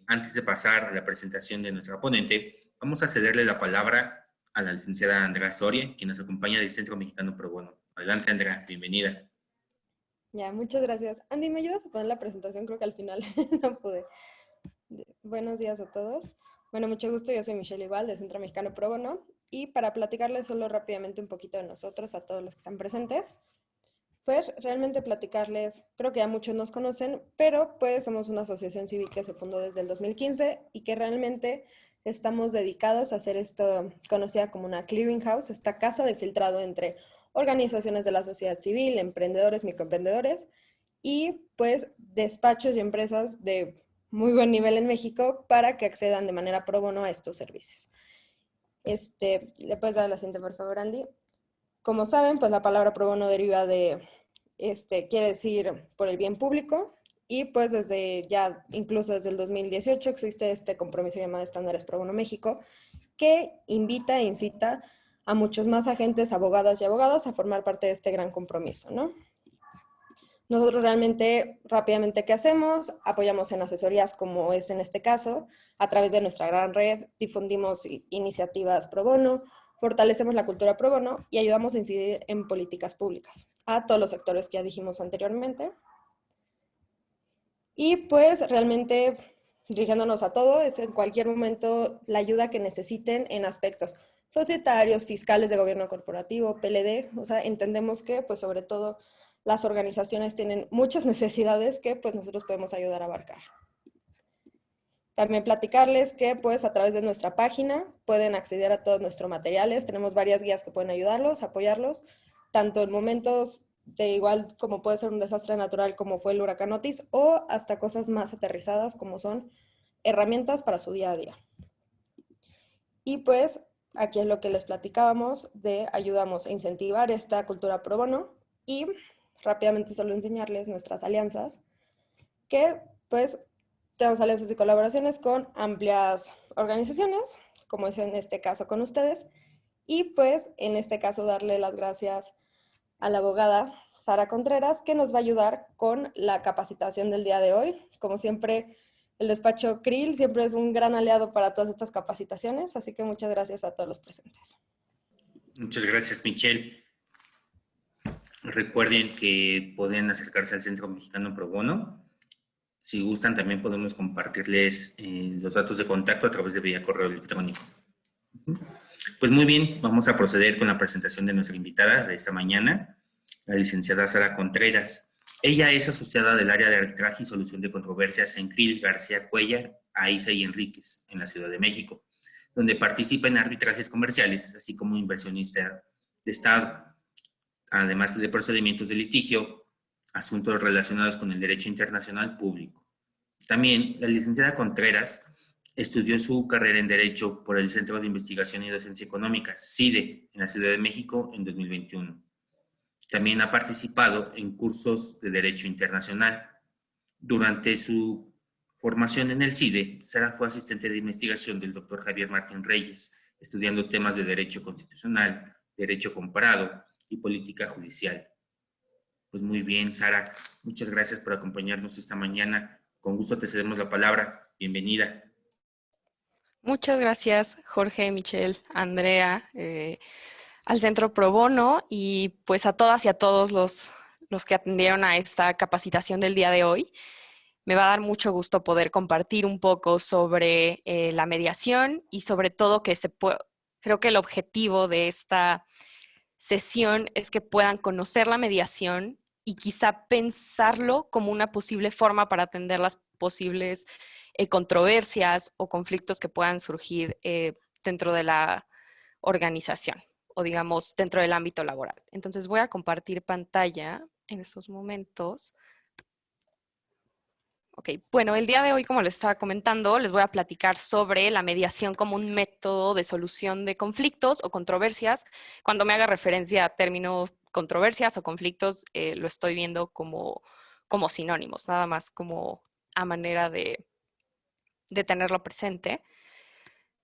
Antes de pasar a la presentación de nuestra ponente, vamos a cederle la palabra a la licenciada Andrea Soria, quien nos acompaña del Centro Mexicano Pro Bono. Adelante, Andrea, bienvenida. Ya, muchas gracias. Andy, ¿me ayudas a poner la presentación? Creo que al final no pude. Buenos días a todos. Bueno, mucho gusto. Yo soy Michelle Igual, del Centro Mexicano Pro Bono. Y para platicarles solo rápidamente un poquito de nosotros, a todos los que están presentes, pues realmente platicarles, creo que ya muchos nos conocen, pero pues somos una asociación civil que se fundó desde el 2015 y que realmente estamos dedicados a hacer esto conocida como una clearinghouse, esta casa de filtrado entre organizaciones de la sociedad civil, emprendedores, microemprendedores y pues despachos y empresas de muy buen nivel en México para que accedan de manera pro bono a estos servicios. ¿Le puedes dar la siguiente, por favor, Andy? Como saben, pues la palabra pro bono deriva de, quiere decir por el bien público, y pues incluso desde el 2018 existe este compromiso llamado Estándares Pro Bono México, que invita e incita a muchos más agentes, abogadas y abogados a formar parte de este gran compromiso, ¿no? Nosotros realmente, rápidamente, ¿qué hacemos? Apoyamos en asesorías, como es en este caso, a través de nuestra gran red, difundimos iniciativas pro bono, fortalecemos la cultura pro bono y ayudamos a incidir en políticas públicas a todos los sectores que ya dijimos anteriormente. Y pues realmente, dirigiéndonos a todo, es en cualquier momento la ayuda que necesiten en aspectos societarios, fiscales, de gobierno corporativo, PLD. O sea, entendemos que pues sobre todo las organizaciones tienen muchas necesidades que pues nosotros podemos ayudar a abarcar. También platicarles que pues a través de nuestra página pueden acceder a todos nuestros materiales. Tenemos varias guías que pueden ayudarlos, apoyarlos, tanto en momentos de igual como puede ser un desastre natural como fue el huracán Otis, o hasta cosas más aterrizadas como son herramientas para su día a día. Y pues aquí es lo que les platicábamos de ayudamos a incentivar esta cultura pro bono y rápidamente solo enseñarles nuestras alianzas, que pues tenemos alianzas y colaboraciones con amplias organizaciones, como es en este caso con ustedes, y pues en este caso darle las gracias a la abogada Sara Contreras, que nos va a ayudar con la capacitación del día de hoy. Como siempre, el despacho CRIL siempre es un gran aliado para todas estas capacitaciones, así que muchas gracias a todos los presentes. Muchas gracias, Michelle. Recuerden que pueden acercarse al Centro Mexicano Pro Bono. Si gustan, también podemos compartirles los datos de contacto a través de vía correo electrónico. Pues muy bien, vamos a proceder con la presentación de nuestra invitada de esta mañana, la licenciada Sara Contreras. Ella es asociada del área de arbitraje y solución de controversias en CRIL García Cuellar, Aiza y Enríquez, en la Ciudad de México, donde participa en arbitrajes comerciales, así como inversionista de Estado, además de procedimientos de litigio, asuntos relacionados con el derecho internacional público. También la licenciada Contreras estudió su carrera en Derecho por el Centro de Investigación y Docencia Económica, CIDE, en la Ciudad de México en 2021. También ha participado en cursos de Derecho Internacional. Durante su formación en el CIDE, Sara fue asistente de investigación del doctor Javier Martín Reyes, estudiando temas de Derecho Constitucional, Derecho Comparado y Política Judicial. Pues muy bien, Sara, muchas gracias por acompañarnos esta mañana. Con gusto te cedemos la palabra. Bienvenida. Muchas gracias, Jorge, Michelle, Andrea, al Centro Pro Bono y pues a todas y a todos los que atendieron a esta capacitación del día de hoy. Me va a dar mucho gusto poder compartir un poco sobre la mediación y sobre todo creo que el objetivo de esta sesión es que puedan conocer la mediación y quizá pensarlo como una posible forma para atender las posibles controversias o conflictos que puedan surgir dentro de la organización o digamos dentro del ámbito laboral. Entonces voy a compartir pantalla en estos momentos. Ok, bueno, el día de hoy, como les estaba comentando, les voy a platicar sobre la mediación como un método de solución de conflictos o controversias. Cuando me haga referencia a términos controversias o conflictos, lo estoy viendo como sinónimos, nada más como a manera de tenerlo presente.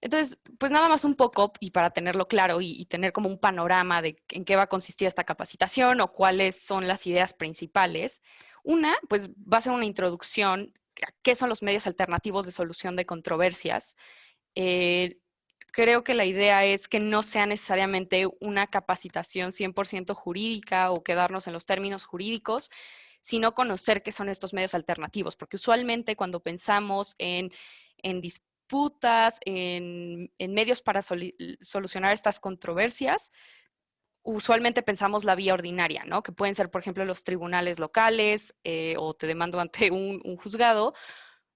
Entonces, pues nada más un poco, y para tenerlo claro y tener como un panorama de en qué va a consistir esta capacitación o cuáles son las ideas principales. Una, pues va a ser una introducción qué son los medios alternativos de solución de controversias. Creo que la idea es que no sea necesariamente una capacitación 100% jurídica o quedarnos en los términos jurídicos, sino conocer qué son estos medios alternativos, porque usualmente cuando pensamos en disputas, en medios para solucionar estas controversias, usualmente pensamos la vía ordinaria, ¿no? Que pueden ser, por ejemplo, los tribunales locales o te demando ante un juzgado.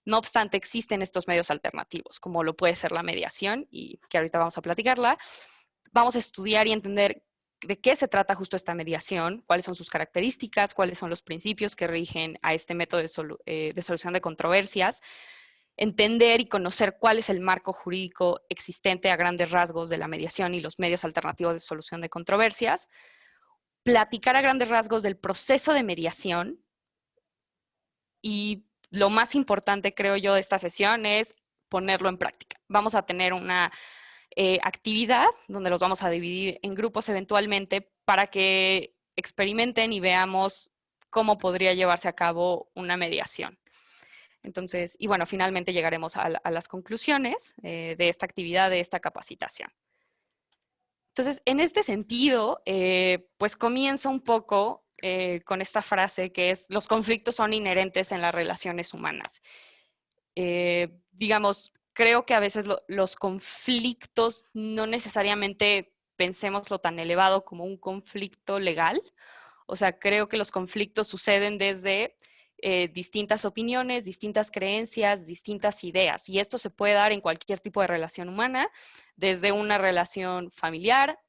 No obstante, existen estos medios alternativos, como lo puede ser la mediación, y que ahorita vamos a platicarla. Vamos a estudiar y entender de qué se trata justo esta mediación, cuáles son sus características, cuáles son los principios que rigen a este método de solución de controversias, entender y conocer cuál es el marco jurídico existente a grandes rasgos de la mediación y los medios alternativos de solución de controversias, platicar a grandes rasgos del proceso de mediación y lo más importante, creo yo, de esta sesión es ponerlo en práctica. Vamos a tener una actividad donde los vamos a dividir en grupos eventualmente para que experimenten y veamos cómo podría llevarse a cabo una mediación. Entonces, y bueno, finalmente llegaremos a las conclusiones de esta actividad, de esta capacitación. Entonces, en este sentido, pues comienzo un poco con esta frase que es: los conflictos son inherentes en las relaciones humanas. Digamos, creo que a veces los conflictos no necesariamente pensémoslo tan elevado como un conflicto legal. O sea, creo que los conflictos suceden desde distintas opiniones, distintas creencias, distintas ideas. Y esto se puede dar en cualquier tipo de relación humana, desde una relación familiar,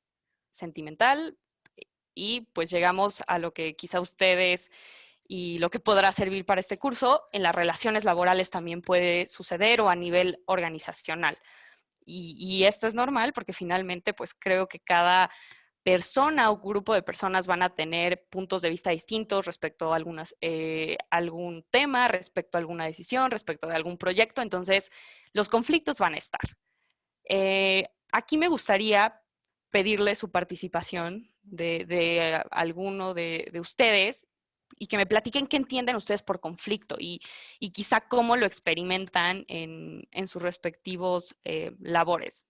sentimental, y pues llegamos a lo que quizá ustedes y lo que podrá servir para este curso, en las relaciones laborales también puede suceder o a nivel organizacional. Y esto es normal porque finalmente pues creo que cada persona o grupo de personas van a tener puntos de vista distintos respecto a algún tema, respecto a alguna decisión, respecto de algún proyecto. Entonces, los conflictos van a estar. Aquí me gustaría pedirle su participación de alguno de ustedes y que me platiquen qué entienden ustedes por conflicto y quizá cómo lo experimentan en sus respectivos labores.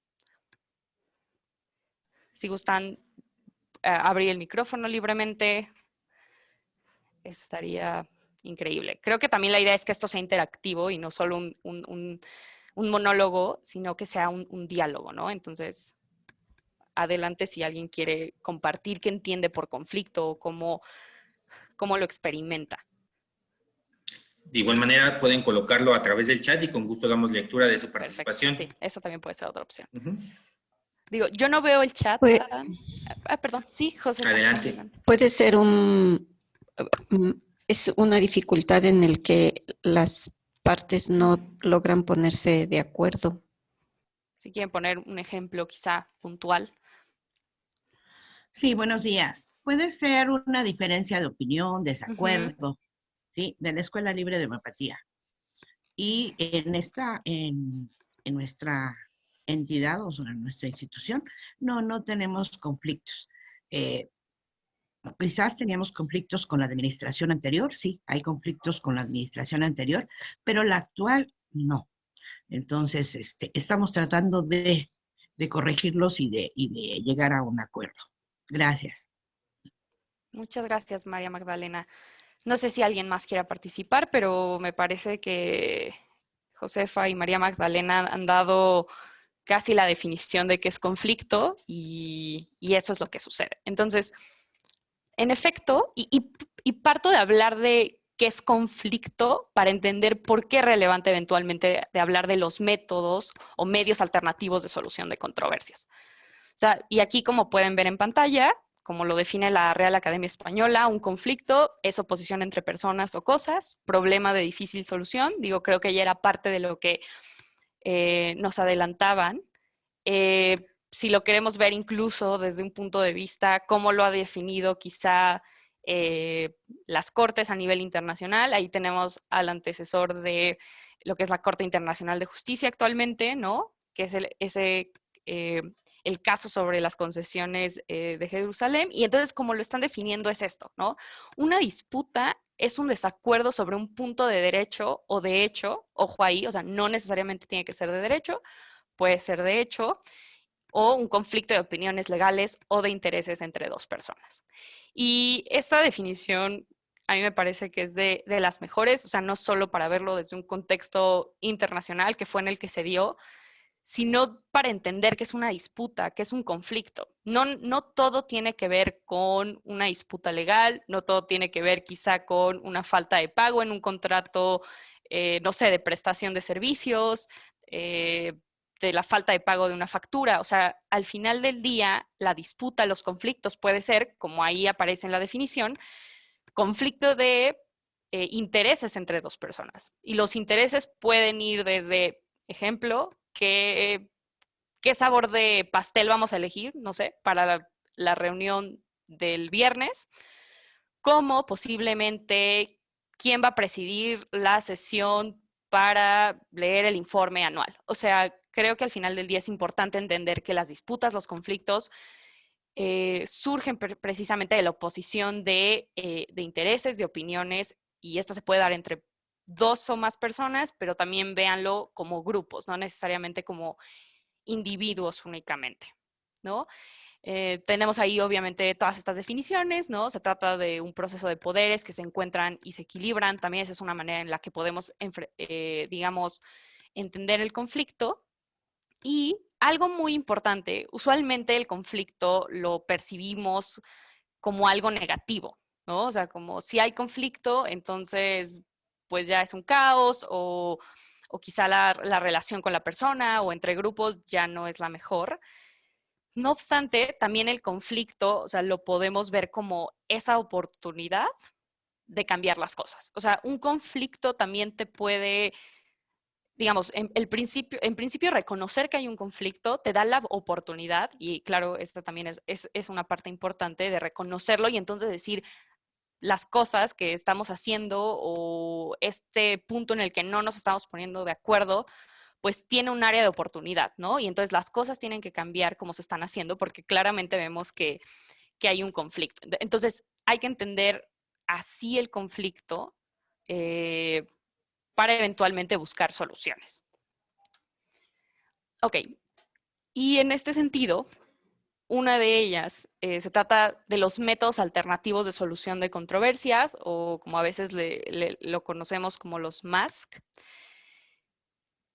Si gustan abrir el micrófono libremente, estaría increíble. Creo que también la idea es que esto sea interactivo y no solo un monólogo, sino que sea un diálogo, ¿no? Entonces, adelante si alguien quiere compartir qué entiende por conflicto o cómo lo experimenta. De igual manera, pueden colocarlo a través del chat y con gusto damos lectura de su participación. Perfecto, sí, eso también puede ser otra opción. Uh-huh. Digo, yo no veo el chat. Pues, Perdón, sí, José. Adelante. Puede ser es una dificultad en el que las partes no logran ponerse de acuerdo. Si quieren poner un ejemplo quizá puntual. Sí, buenos días. Puede ser una diferencia de opinión, desacuerdo, ¿sí? De la Escuela Libre de Homeopatía. Y en nuestra entidad o en nuestra institución, no tenemos conflictos. Quizás teníamos conflictos con la administración anterior, sí, hay conflictos con la administración anterior, pero la actual no. Entonces, estamos tratando de corregirlos y de llegar a un acuerdo. Gracias. Muchas gracias, María Magdalena. No sé si alguien más quiera participar, pero me parece que Josefa y María Magdalena han dado casi la definición de qué es conflicto y eso es lo que sucede. Entonces, en efecto, y parto de hablar de qué es conflicto para entender por qué es relevante eventualmente de hablar de los métodos o medios alternativos de solución de controversias. O sea, y aquí, como pueden ver en pantalla, como lo define la Real Academia Española, un conflicto es oposición entre personas o cosas, problema de difícil solución. Digo, creo que ya era parte de lo que nos adelantaban. Si lo queremos ver incluso desde un punto de vista, cómo lo ha definido quizá las Cortes a nivel internacional. Ahí tenemos al antecesor de lo que es la Corte Internacional de Justicia actualmente, ¿no? Que es el caso sobre las concesiones de Jerusalén. Y entonces, como lo están definiendo, es esto, ¿no? Una disputa es un desacuerdo sobre un punto de derecho o de hecho, ojo ahí, o sea, no necesariamente tiene que ser de derecho, puede ser de hecho, o un conflicto de opiniones legales o de intereses entre dos personas. Y esta definición a mí me parece que es de las mejores, o sea, no solo para verlo desde un contexto internacional, que fue en el que se dio, sino para entender que es una disputa, que es un conflicto. No todo tiene que ver con una disputa legal, no todo tiene que ver quizá con una falta de pago en un contrato, no sé, de prestación de servicios, de la falta de pago de una factura. O sea, al final del día, la disputa, los conflictos puede ser, como ahí aparece en la definición, conflicto de intereses entre dos personas. Y los intereses pueden ir desde, ejemplo, qué sabor de pastel vamos a elegir, no sé, para la reunión del viernes, como posiblemente quién va a presidir la sesión para leer el informe anual. O sea, creo que al final del día es importante entender que las disputas, los conflictos, surgen precisamente de la oposición de intereses, de opiniones, y esto se puede dar entre dos o más personas, pero también véanlo como grupos, no necesariamente como individuos únicamente, ¿no? Tenemos ahí obviamente todas estas definiciones, ¿no? Se trata de un proceso de poderes que se encuentran y se equilibran. También esa es una manera en la que podemos, digamos, entender el conflicto. Y algo muy importante, usualmente el conflicto lo percibimos como algo negativo, ¿no? O sea, como si hay conflicto, entonces pues ya es un caos o quizá la relación con la persona o entre grupos ya no es la mejor. No obstante, también el conflicto, o sea, lo podemos ver como esa oportunidad de cambiar las cosas. O sea, un conflicto también te puede, digamos, en principio reconocer que hay un conflicto te da la oportunidad, y claro, esta también es una parte importante de reconocerlo y entonces decir las cosas que estamos haciendo o este punto en el que no nos estamos poniendo de acuerdo, pues tiene un área de oportunidad, ¿no? Y entonces las cosas tienen que cambiar como se están haciendo porque claramente vemos que hay un conflicto. Entonces hay que entender así el conflicto para eventualmente buscar soluciones. Ok, y en este sentido, una de ellas se trata de los métodos alternativos de solución de controversias, o como a veces lo conocemos como los MASC.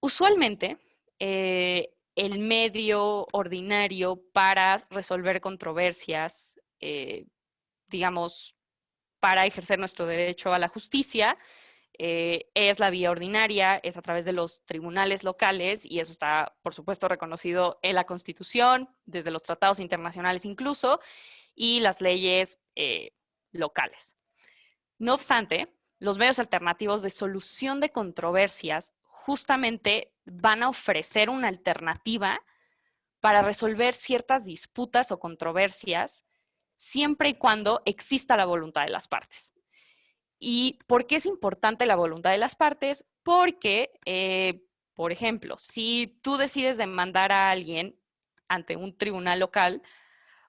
Usualmente, el medio ordinario para resolver controversias, digamos, para ejercer nuestro derecho a la justicia, es la vía ordinaria, es a través de los tribunales locales, y eso está, por supuesto, reconocido en la Constitución, desde los tratados internacionales incluso, y las leyes locales. No obstante, los medios alternativos de solución de controversias justamente van a ofrecer una alternativa para resolver ciertas disputas o controversias siempre y cuando exista la voluntad de las partes. ¿Y por qué es importante la voluntad de las partes? Porque, por ejemplo, si tú decides demandar a alguien ante un tribunal local,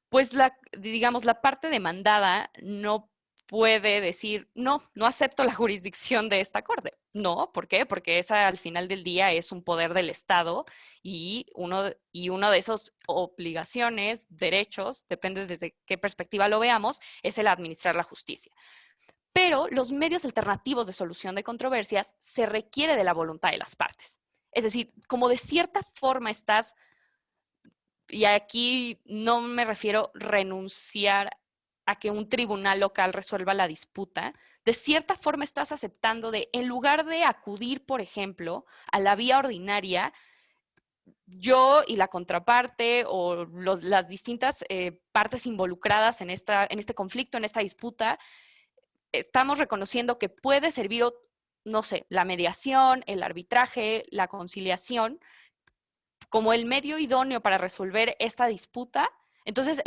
pues digamos, la parte demandada no puede decir, no acepto la jurisdicción de esta corte. No, ¿por qué? Porque esa al final del día es un poder del Estado y uno de esas obligaciones, derechos, depende desde qué perspectiva lo veamos, es el administrar la justicia. Pero los medios alternativos de solución de controversias se requiere de la voluntad de las partes. Es decir, como de cierta forma estás, y aquí no me refiero renunciar a que un tribunal local resuelva la disputa, de cierta forma estás aceptando de, en lugar de acudir, por ejemplo, a la vía ordinaria, yo y la contraparte o las distintas partes involucradas en este conflicto, en esta disputa, estamos reconociendo que puede servir, no sé, la mediación, el arbitraje, la conciliación, como el medio idóneo para resolver esta disputa. Entonces,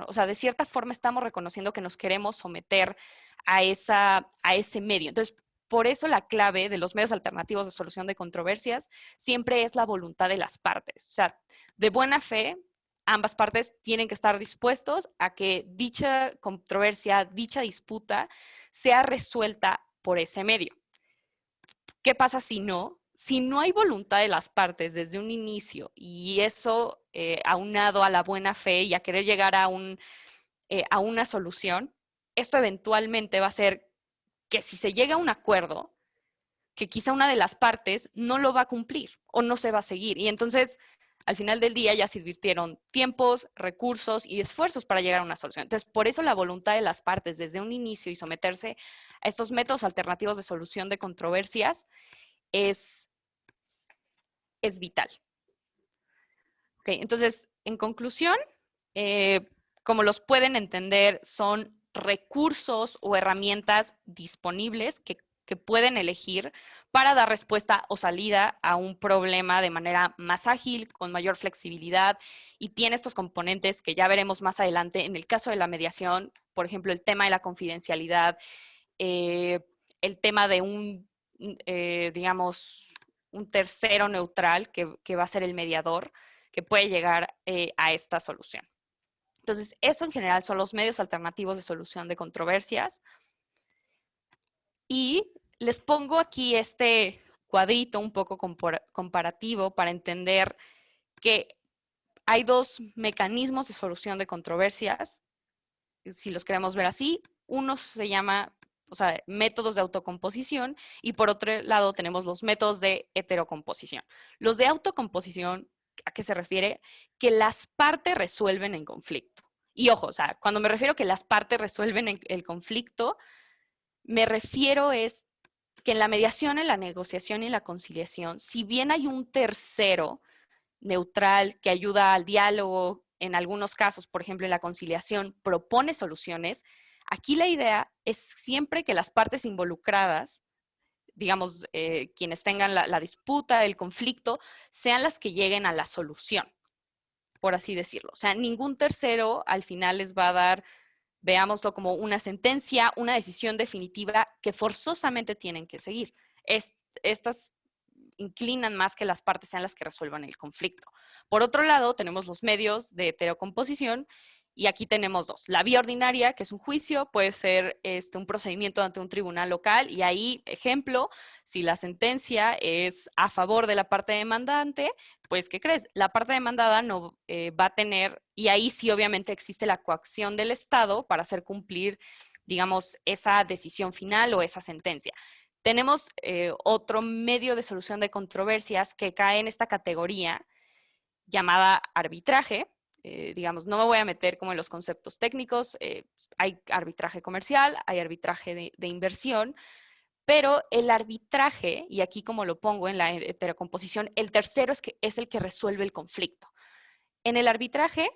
o sea, de cierta forma estamos reconociendo que nos queremos someter a ese medio. Entonces, por eso la clave de los medios alternativos de solución de controversias siempre es la voluntad de las partes. O sea, de buena fe, ambas partes tienen que estar dispuestos a que dicha controversia, dicha disputa, sea resuelta por ese medio. ¿Qué pasa si no? Si no hay voluntad de las partes desde un inicio y eso aunado a la buena fe y a querer llegar a una solución, esto eventualmente va a hacer que si se llega a un acuerdo, que quizá una de las partes no lo va a cumplir o no se va a seguir. Y entonces, al final del día ya se invirtieron tiempos, recursos y esfuerzos para llegar a una solución. Entonces, por eso la voluntad de las partes desde un inicio y someterse a estos métodos alternativos de solución de controversias es vital. Okay, entonces, en conclusión, como los pueden entender, son recursos o herramientas disponibles que pueden elegir para dar respuesta o salida a un problema de manera más ágil, con mayor flexibilidad, y tiene estos componentes que ya veremos más adelante. En el caso de la mediación, por ejemplo, el tema de la confidencialidad, el tema de digamos, un tercero neutral que va a ser el mediador, que puede llegar a esta solución. Entonces, eso en general son los medios alternativos de solución de controversias. Y les pongo aquí este cuadrito un poco comparativo para entender que hay dos mecanismos de solución de controversias, si los queremos ver así. Uno se llama, métodos de autocomposición, y por otro lado tenemos los métodos de heterocomposición. Los de autocomposición, ¿a qué se refiere? Que las partes resuelven el conflicto. Y ojo, cuando me refiero que las partes resuelven el conflicto, me refiero es que en la mediación, en la negociación y en la conciliación, si bien hay un tercero neutral que ayuda al diálogo, en algunos casos, por ejemplo, en la conciliación, propone soluciones, aquí la idea es siempre que las partes involucradas, digamos, quienes tengan la disputa, el conflicto, sean las que lleguen a la solución, por así decirlo. O sea, ningún tercero al final les va a dar, veámoslo como una sentencia, una decisión definitiva que forzosamente tienen que seguir. Estas inclinan más que las partes sean las que resuelvan el conflicto. Por otro lado, tenemos los medios de heterocomposición, y aquí tenemos dos. La vía ordinaria, que es un juicio, puede ser un procedimiento ante un tribunal local, y ahí, ejemplo, si la sentencia es a favor de la parte demandante, pues, ¿qué crees? La parte demandada no va a tener, y ahí sí obviamente existe la coacción del Estado para hacer cumplir, digamos, esa decisión final o esa sentencia. Tenemos otro medio de solución de controversias que cae en esta categoría llamada arbitraje. Digamos, no me voy a meter como en los conceptos técnicos. Hay arbitraje comercial, hay arbitraje de inversión, pero el arbitraje, y aquí como lo pongo en la heterocomposición, el tercero es el que resuelve el conflicto. En el arbitraje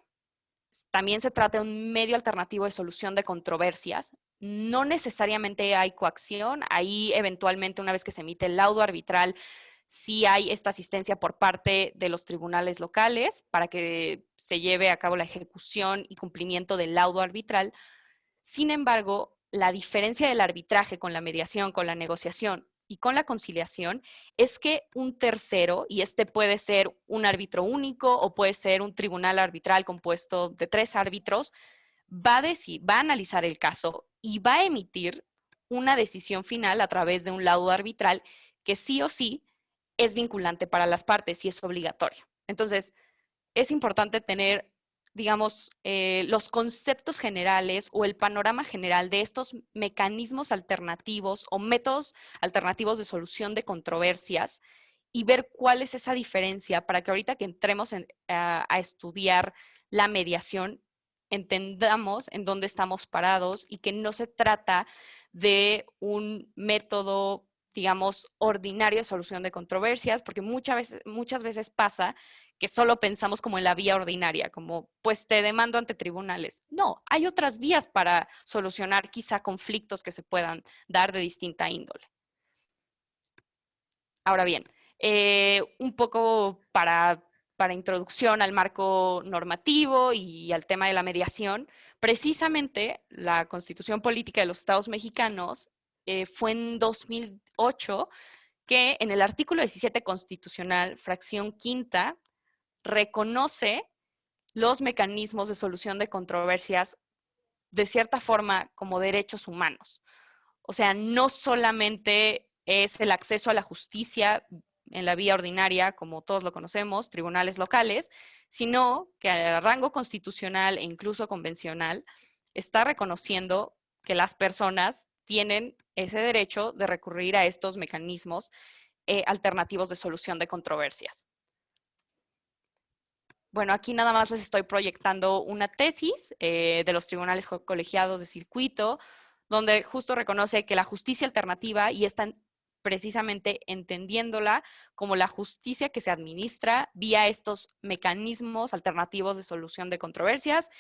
también se trata de un medio alternativo de solución de controversias. No necesariamente hay coacción. Ahí eventualmente, una vez que se emite el laudo arbitral, sí hay esta asistencia por parte de los tribunales locales para que se lleve a cabo la ejecución y cumplimiento del laudo arbitral. Sin embargo, la diferencia del arbitraje con la mediación, con la negociación y con la conciliación es que un tercero, y este puede ser un árbitro único o puede ser un tribunal arbitral compuesto de 3 árbitros, va a analizar el caso y va a emitir una decisión final a través de un laudo arbitral que sí o sí es vinculante para las partes y es obligatorio. Entonces, es importante tener, digamos, los conceptos generales o el panorama general de estos mecanismos alternativos o métodos alternativos de solución de controversias y ver cuál es esa diferencia para que ahorita que entremos a estudiar la mediación, entendamos en dónde estamos parados y que no se trata de un método, digamos, ordinario de solución de controversias, porque muchas veces pasa que solo pensamos como en la vía ordinaria, como pues te demando ante tribunales. No, hay otras vías para solucionar quizá conflictos que se puedan dar de distinta índole. Ahora bien, un poco para introducción al marco normativo y al tema de la mediación, precisamente la Constitución Política de los Estados Mexicanos fue en 2008 que en el artículo 17 constitucional, fracción quinta, reconoce los mecanismos de solución de controversias de cierta forma como derechos humanos. O sea, no solamente es el acceso a la justicia en la vía ordinaria, como todos lo conocemos, tribunales locales, sino que a rango constitucional e incluso convencional está reconociendo que las personas tienen ese derecho de recurrir a estos mecanismos alternativos de solución de controversias. Bueno, aquí nada más les estoy proyectando una tesis de los tribunales colegiados de circuito, donde justo reconoce que la justicia alternativa, y están precisamente entendiéndola como la justicia que se administra vía estos mecanismos alternativos de solución de controversias,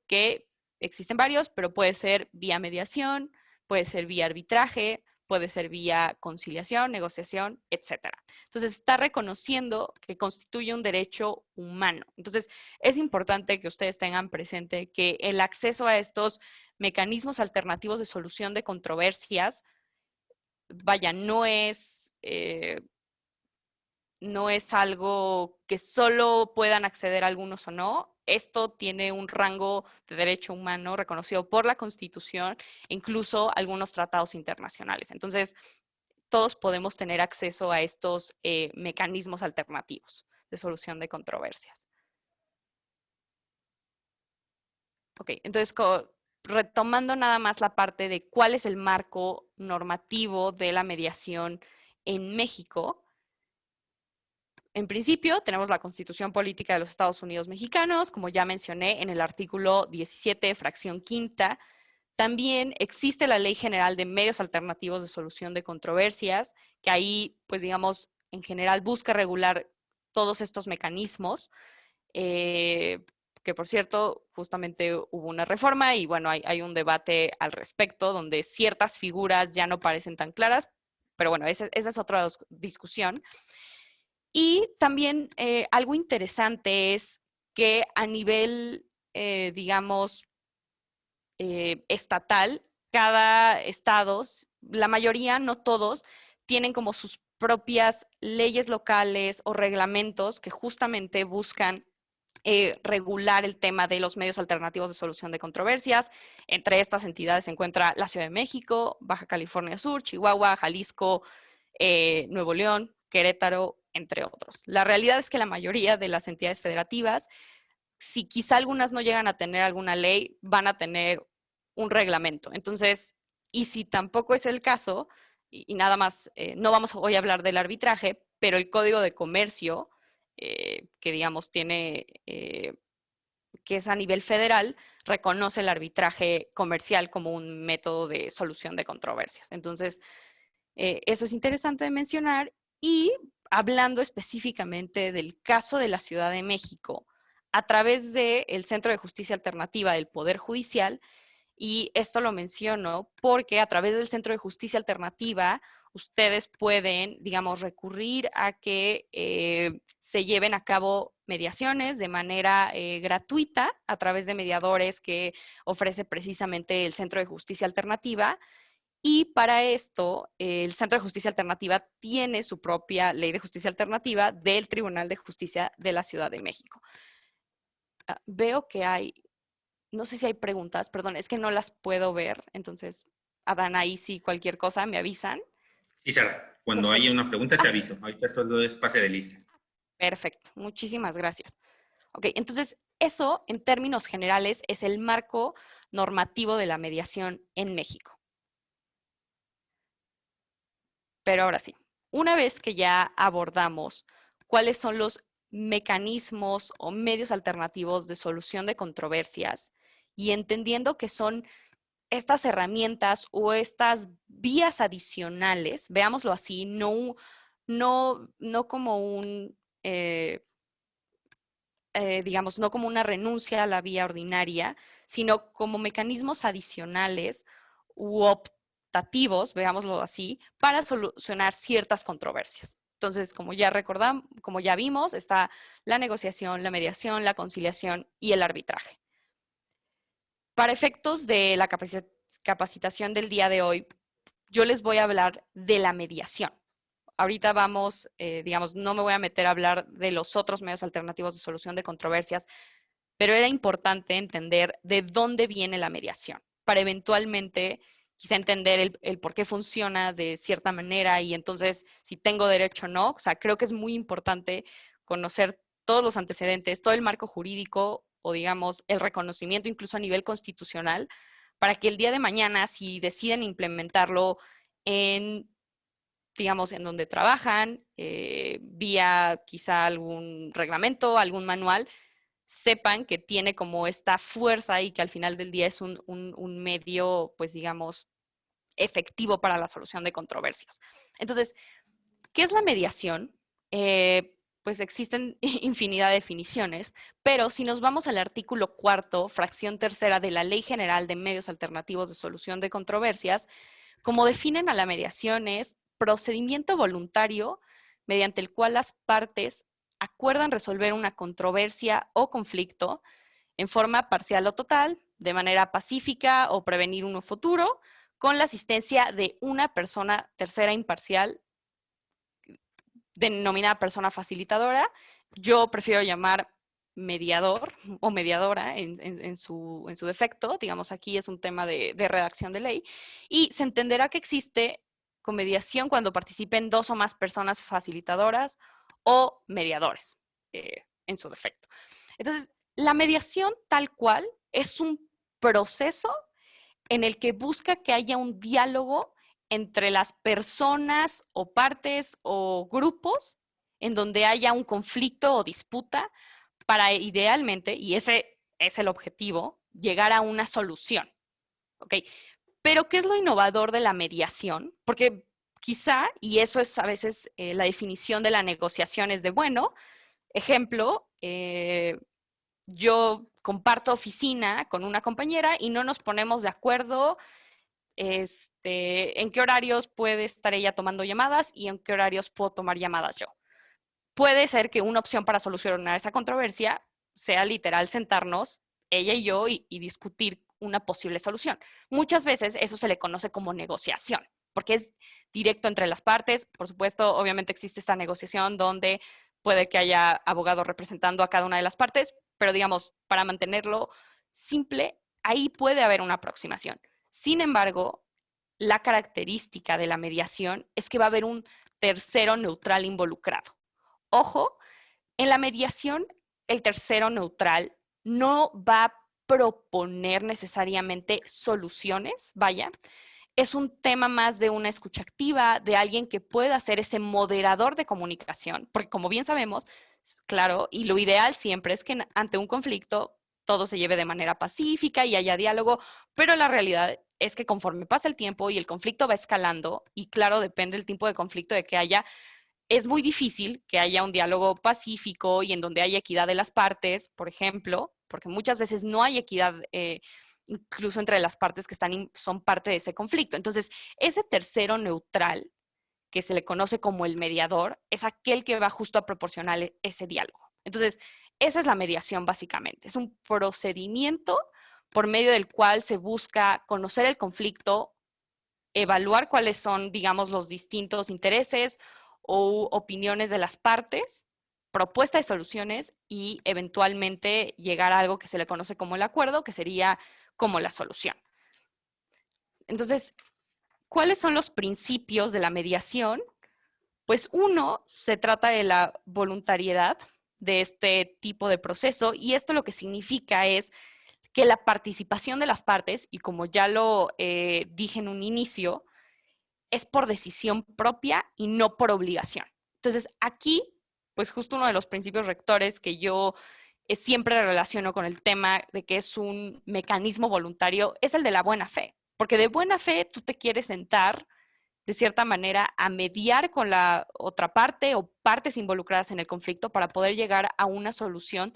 que existen varios, pero puede ser vía mediación, puede ser vía arbitraje, puede ser vía conciliación, negociación, etc. Entonces, está reconociendo que constituye un derecho humano. Entonces, es importante que ustedes tengan presente que el acceso a estos mecanismos alternativos de solución de controversias, vaya, no es algo que solo puedan acceder algunos o no. Esto tiene un rango de derecho humano reconocido por la Constitución e incluso algunos tratados internacionales. Entonces, todos podemos tener acceso a estos mecanismos alternativos de solución de controversias. Ok, entonces retomando nada más la parte de cuál es el marco normativo de la mediación en México. En principio, tenemos la Constitución Política de los Estados Unidos Mexicanos, como ya mencioné en el artículo 17, fracción quinta. También existe la Ley General de Medios Alternativos de Solución de Controversias, que ahí, pues digamos, en general busca regular todos estos mecanismos, que por cierto, justamente hubo una reforma y bueno, hay un debate al respecto, donde ciertas figuras ya no parecen tan claras, pero bueno, esa es otra discusión. Y también algo interesante es que a nivel, digamos, estatal, cada estado, la mayoría, no todos, tienen como sus propias leyes locales o reglamentos que justamente buscan regular el tema de los medios alternativos de solución de controversias. Entre estas entidades se encuentra la Ciudad de México, Baja California Sur, Chihuahua, Jalisco, Nuevo León, Querétaro, entre otros. La realidad es que la mayoría de las entidades federativas, si quizá algunas no llegan a tener alguna ley, van a tener un reglamento. Entonces, y si tampoco es el caso, y nada más, no vamos hoy a hablar del arbitraje, pero el Código de Comercio, que digamos tiene, que es a nivel federal, reconoce el arbitraje comercial como un método de solución de controversias. Entonces, eso es interesante de mencionar. Y hablando específicamente del caso de la Ciudad de México, a través del Centro de Justicia Alternativa del Poder Judicial, y esto lo menciono porque a través del Centro de Justicia Alternativa ustedes pueden, digamos, recurrir a que se lleven a cabo mediaciones de manera gratuita a través de mediadores que ofrece precisamente el Centro de Justicia Alternativa. Y para esto, el Centro de Justicia Alternativa tiene su propia ley de justicia alternativa del Tribunal de Justicia de la Ciudad de México. Veo que hay, no sé si hay preguntas, perdón, es que no las puedo ver. Entonces, Adán, ahí sí cualquier cosa me avisan. Sí, Sara, cuando haya una pregunta te aviso. Ahorita solo es pase de lista. Perfecto, muchísimas gracias. Ok, entonces eso en términos generales es el marco normativo de la mediación en México. Pero ahora sí, una vez que ya abordamos cuáles son los mecanismos o medios alternativos de solución de controversias y entendiendo que son estas herramientas o estas vías adicionales, veámoslo así, no como un, digamos, no como una renuncia a la vía ordinaria, sino como mecanismos adicionales u optativos, veámoslo así, para solucionar ciertas controversias. Entonces, como ya recordamos, como ya vimos, está la negociación, la mediación, la conciliación y el arbitraje. Para efectos de la capacitación del día de hoy, yo les voy a hablar de la mediación. Ahorita vamos, digamos, no me voy a meter a hablar de los otros medios alternativos de solución de controversias, pero era importante entender de dónde viene la mediación, para eventualmente quizá entender el por qué funciona de cierta manera y entonces si tengo derecho o no. O sea, creo que es muy importante conocer todos los antecedentes, todo el marco jurídico o digamos el reconocimiento incluso a nivel constitucional, para que el día de mañana, si deciden implementarlo en, digamos, en donde trabajan, vía quizá algún reglamento, algún manual, sepan que tiene como esta fuerza y que al final del día es un medio, pues digamos, efectivo para la solución de controversias. Entonces, ¿qué es la mediación? Pues existen infinidad de definiciones, pero si nos vamos al artículo 4, fracción tercera de la Ley General de Medios Alternativos de Solución de Controversias, como definen a la mediación es procedimiento voluntario mediante el cual las partes acuerdan resolver una controversia o conflicto en forma parcial o total, de manera pacífica o prevenir uno futuro, con la asistencia de una persona tercera imparcial, denominada persona facilitadora. Yo prefiero llamar mediador o mediadora en su defecto. Digamos, aquí es un tema de redacción de ley. Y se entenderá que existe comediación cuando participen 2 o más personas facilitadoras o mediadores en su defecto. Entonces, la mediación tal cual es un proceso en el que busca que haya un diálogo entre las personas o partes o grupos en donde haya un conflicto o disputa para idealmente, y ese es el objetivo, llegar a una solución. ¿Ok? Pero ¿qué es lo innovador de la mediación? Porque quizá, y eso es a veces la definición de la negociación es de, bueno, ejemplo, yo comparto oficina con una compañera y no nos ponemos de acuerdo en qué horarios puede estar ella tomando llamadas y en qué horarios puedo tomar llamadas yo. Puede ser que una opción para solucionar esa controversia sea literal sentarnos ella y yo y discutir una posible solución. Muchas veces eso se le conoce como negociación, porque es directo entre las partes. Por supuesto, obviamente existe esta negociación donde puede que haya abogados representando a cada una de las partes, pero digamos, para mantenerlo simple, ahí puede haber una aproximación. Sin embargo, la característica de la mediación es que va a haber un tercero neutral involucrado. Ojo, en la mediación, el tercero neutral no va a proponer necesariamente soluciones, vaya. Es un tema más de una escucha activa, de alguien que pueda ser ese moderador de comunicación, porque como bien sabemos, claro, y lo ideal siempre es que ante un conflicto todo se lleve de manera pacífica y haya diálogo, pero la realidad es que conforme pasa el tiempo y el conflicto va escalando, y claro, depende del tipo de conflicto de que haya, es muy difícil que haya un diálogo pacífico y en donde haya equidad de las partes, por ejemplo, porque muchas veces no hay equidad incluso entre las partes que son parte de ese conflicto. Entonces, ese tercero neutral, que se le conoce como el mediador, es aquel que va justo a proporcionar ese diálogo. Entonces, esa es la mediación básicamente. Es un procedimiento por medio del cual se busca conocer el conflicto, evaluar cuáles son, digamos, los distintos intereses o opiniones de las partes, propuesta de soluciones y eventualmente llegar a algo que se le conoce como el acuerdo, que sería como la solución. Entonces, ¿cuáles son los principios de la mediación? Pues uno, se trata de la voluntariedad de este tipo de proceso, y esto lo que significa es que la participación de las partes, y como ya lo dije en un inicio, es por decisión propia y no por obligación. Entonces, aquí, pues justo uno de los principios rectores que yo siempre relaciono con el tema de que es un mecanismo voluntario es el de la buena fe, porque de buena fe tú te quieres sentar de cierta manera a mediar con la otra parte o partes involucradas en el conflicto para poder llegar a una solución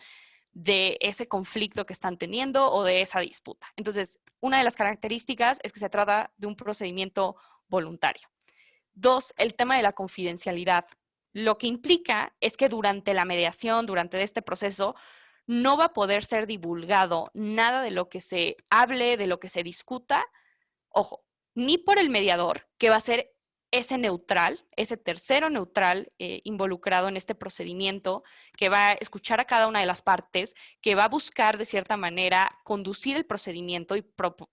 de ese conflicto que están teniendo o de esa disputa. Entonces, una de las características es que se trata de un procedimiento voluntario. 2, el tema de la confidencialidad. Lo que implica es que durante la mediación, durante este proceso, no va a poder ser divulgado nada de lo que se hable, de lo que se discuta, ojo, ni por el mediador, que va a ser ese neutral, ese tercero neutral involucrado en este procedimiento, que va a escuchar a cada una de las partes, que va a buscar de cierta manera conducir el procedimiento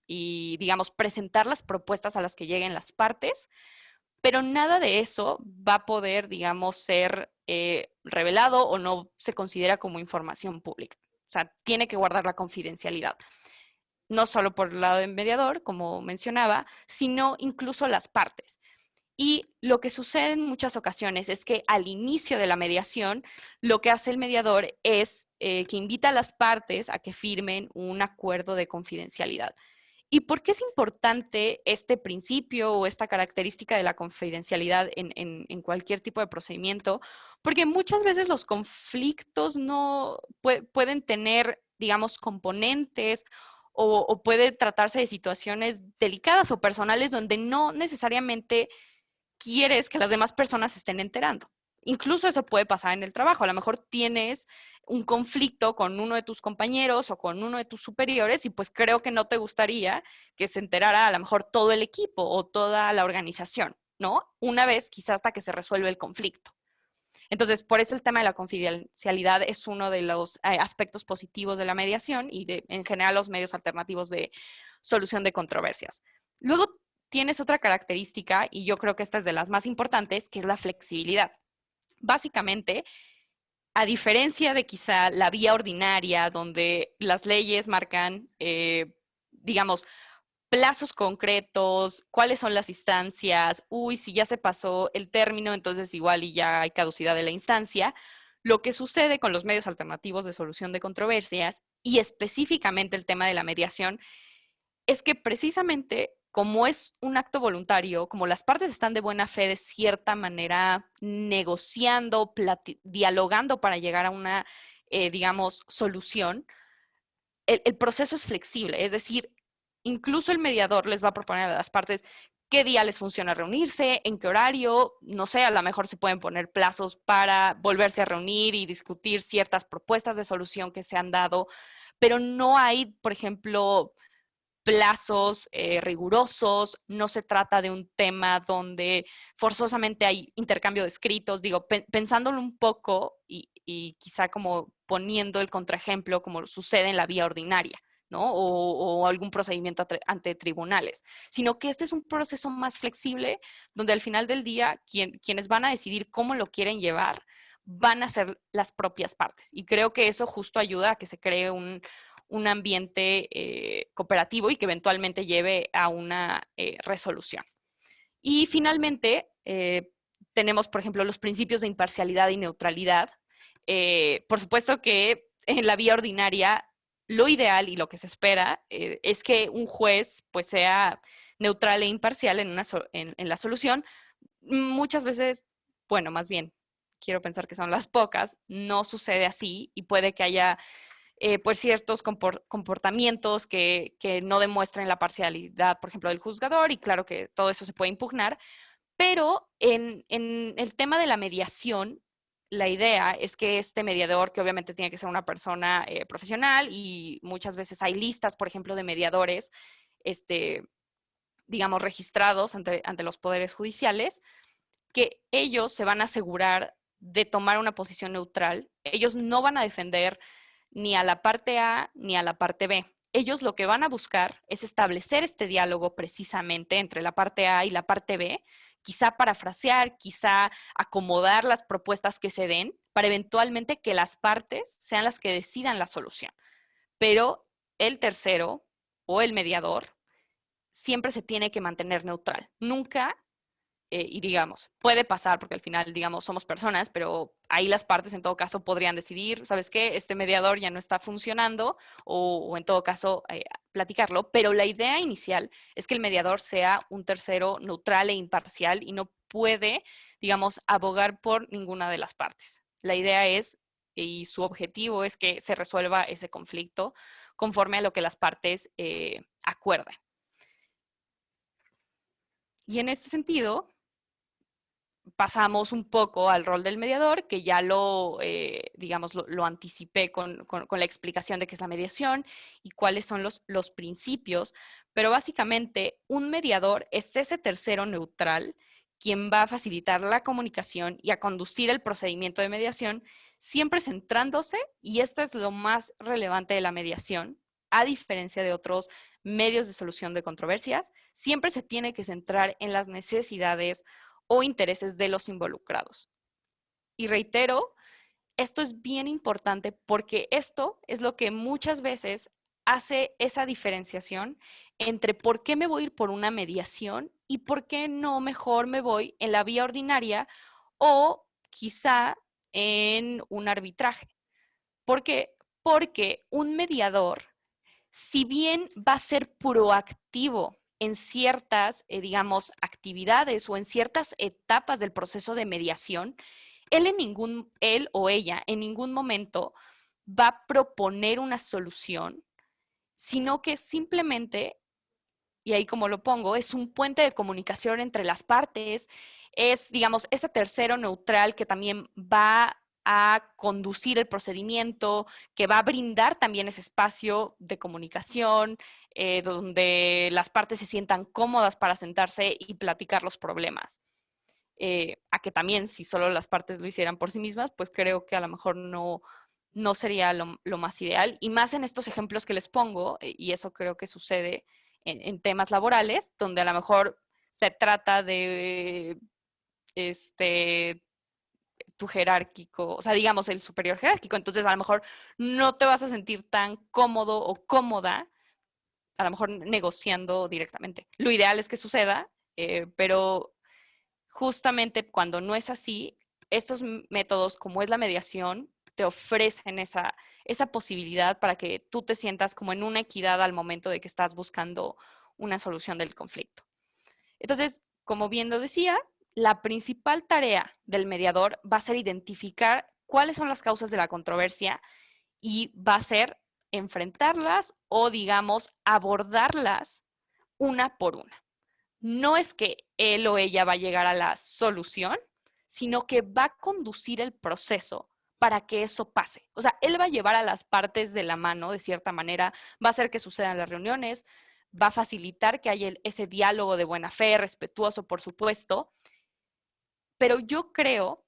y digamos, presentar las propuestas a las que lleguen las partes, pero nada de eso va a poder, digamos, ser revelado o no se considera como información pública. O sea, tiene que guardar la confidencialidad. No solo por el lado del mediador, como mencionaba, sino incluso las partes. Y lo que sucede en muchas ocasiones es que al inicio de la mediación, lo que hace el mediador es que invita a las partes a que firmen un acuerdo de confidencialidad. ¿Y por qué es importante este principio o esta característica de la confidencialidad en cualquier tipo de procedimiento? Porque muchas veces los conflictos no pueden tener, digamos, componentes o puede tratarse de situaciones delicadas o personales donde no necesariamente quieres que las demás personas se estén enterando. Incluso eso puede pasar en el trabajo. A lo mejor tienes un conflicto con uno de tus compañeros o con uno de tus superiores y pues creo que no te gustaría que se enterara a lo mejor todo el equipo o toda la organización, ¿no? Una vez quizás hasta que se resuelve el conflicto. Entonces, por eso el tema de la confidencialidad es uno de los aspectos positivos de la mediación y en general los medios alternativos de solución de controversias. Luego tienes otra característica, y yo creo que esta es de las más importantes, que es la flexibilidad. Básicamente, a diferencia de quizá la vía ordinaria, donde las leyes marcan, digamos, plazos concretos, cuáles son las instancias, si ya se pasó el término, entonces igual y ya hay caducidad de la instancia. Lo que sucede con los medios alternativos de solución de controversias y específicamente el tema de la mediación es que precisamente como es un acto voluntario, como las partes están de buena fe de cierta manera negociando, dialogando para llegar a una, digamos, solución, el proceso es flexible, es decir, incluso el mediador les va a proponer a las partes qué día les funciona reunirse, en qué horario, no sé, a lo mejor se pueden poner plazos para volverse a reunir y discutir ciertas propuestas de solución que se han dado, pero no hay, por ejemplo, plazos rigurosos, no se trata de un tema donde forzosamente hay intercambio de escritos, digo, pensándolo un poco y quizá como poniendo el contraejemplo como sucede en la vía ordinaria, ¿no? O algún procedimiento ante tribunales, sino que este es un proceso más flexible donde al final del día quienes van a decidir cómo lo quieren llevar van a ser las propias partes. Y creo que eso justo ayuda a que se cree un ambiente cooperativo y que eventualmente lleve a una resolución. Y finalmente, tenemos, por ejemplo, los principios de imparcialidad y neutralidad. Por supuesto que en la vía ordinaria, lo ideal y lo que se espera es que un juez pues, sea neutral e imparcial en la solución. Muchas veces, bueno, más bien, quiero pensar que son las pocas, no sucede así y puede que haya pues ciertos comportamientos que no demuestren la parcialidad, por ejemplo, del juzgador, y claro que todo eso se puede impugnar, pero en el tema de la mediación, la idea es que este mediador, que obviamente tiene que ser una persona profesional, y muchas veces hay listas, por ejemplo, de mediadores, digamos, registrados ante los poderes judiciales, que ellos se van a asegurar de tomar una posición neutral. Ellos no van a defender ni a la parte A ni a la parte B. Ellos lo que van a buscar es establecer este diálogo precisamente entre la parte A y la parte B, quizá parafrasear, quizá acomodar las propuestas que se den para eventualmente que las partes sean las que decidan la solución. Pero el tercero o el mediador siempre se tiene que mantener neutral. Nunca y digamos, puede pasar porque al final, digamos, somos personas, pero ahí las partes en todo caso podrían decidir, ¿sabes qué? Este mediador ya no está funcionando o en todo caso platicarlo, pero la idea inicial es que el mediador sea un tercero neutral e imparcial y no puede, digamos, abogar por ninguna de las partes. La idea es, y su objetivo es que se resuelva ese conflicto conforme a lo que las partes acuerdan. Y en este sentido, pasamos un poco al rol del mediador, que ya digamos, lo anticipé con la explicación de qué es la mediación y cuáles son los principios, pero básicamente un mediador es ese tercero neutral quien va a facilitar la comunicación y a conducir el procedimiento de mediación, siempre centrándose, y esto es lo más relevante de la mediación, a diferencia de otros medios de solución de controversias, siempre se tiene que centrar en las necesidades o intereses de los involucrados. Y reitero, esto es bien importante porque esto es lo que muchas veces hace esa diferenciación entre por qué me voy a ir por una mediación y por qué no mejor me voy en la vía ordinaria o quizá en un arbitraje. ¿Por qué? Porque un mediador, si bien va a ser proactivo en ciertas, digamos, actividades o en ciertas etapas del proceso de mediación, él o ella en ningún momento va a proponer una solución, sino que simplemente, y ahí como lo pongo, es un puente de comunicación entre las partes, es, digamos, ese tercero neutral que también va a conducir el procedimiento, que va a brindar también ese espacio de comunicación, donde las partes se sientan cómodas para sentarse y platicar los problemas. A que también si solo las partes lo hicieran por sí mismas, pues creo que a lo mejor no sería lo más ideal. Y más en estos ejemplos que les pongo, y eso creo que sucede en temas laborales, donde a lo mejor se trata de tu jerárquico, o sea, digamos el superior jerárquico, entonces a lo mejor no te vas a sentir tan cómodo o cómoda, a lo mejor negociando directamente. Lo ideal es que suceda, pero justamente cuando no es así, estos métodos, como es la mediación, te ofrecen esa posibilidad para que tú te sientas como en una equidad al momento de que estás buscando una solución del conflicto. Entonces, como bien lo decía, la principal tarea del mediador va a ser identificar cuáles son las causas de la controversia y va a ser enfrentarlas o, digamos, abordarlas una por una. No es que él o ella va a llegar a la solución, sino que va a conducir el proceso para que eso pase. O sea, él va a llevar a las partes de la mano, de cierta manera, va a hacer que sucedan las reuniones, va a facilitar que haya ese diálogo de buena fe, respetuoso, por supuesto, pero yo creo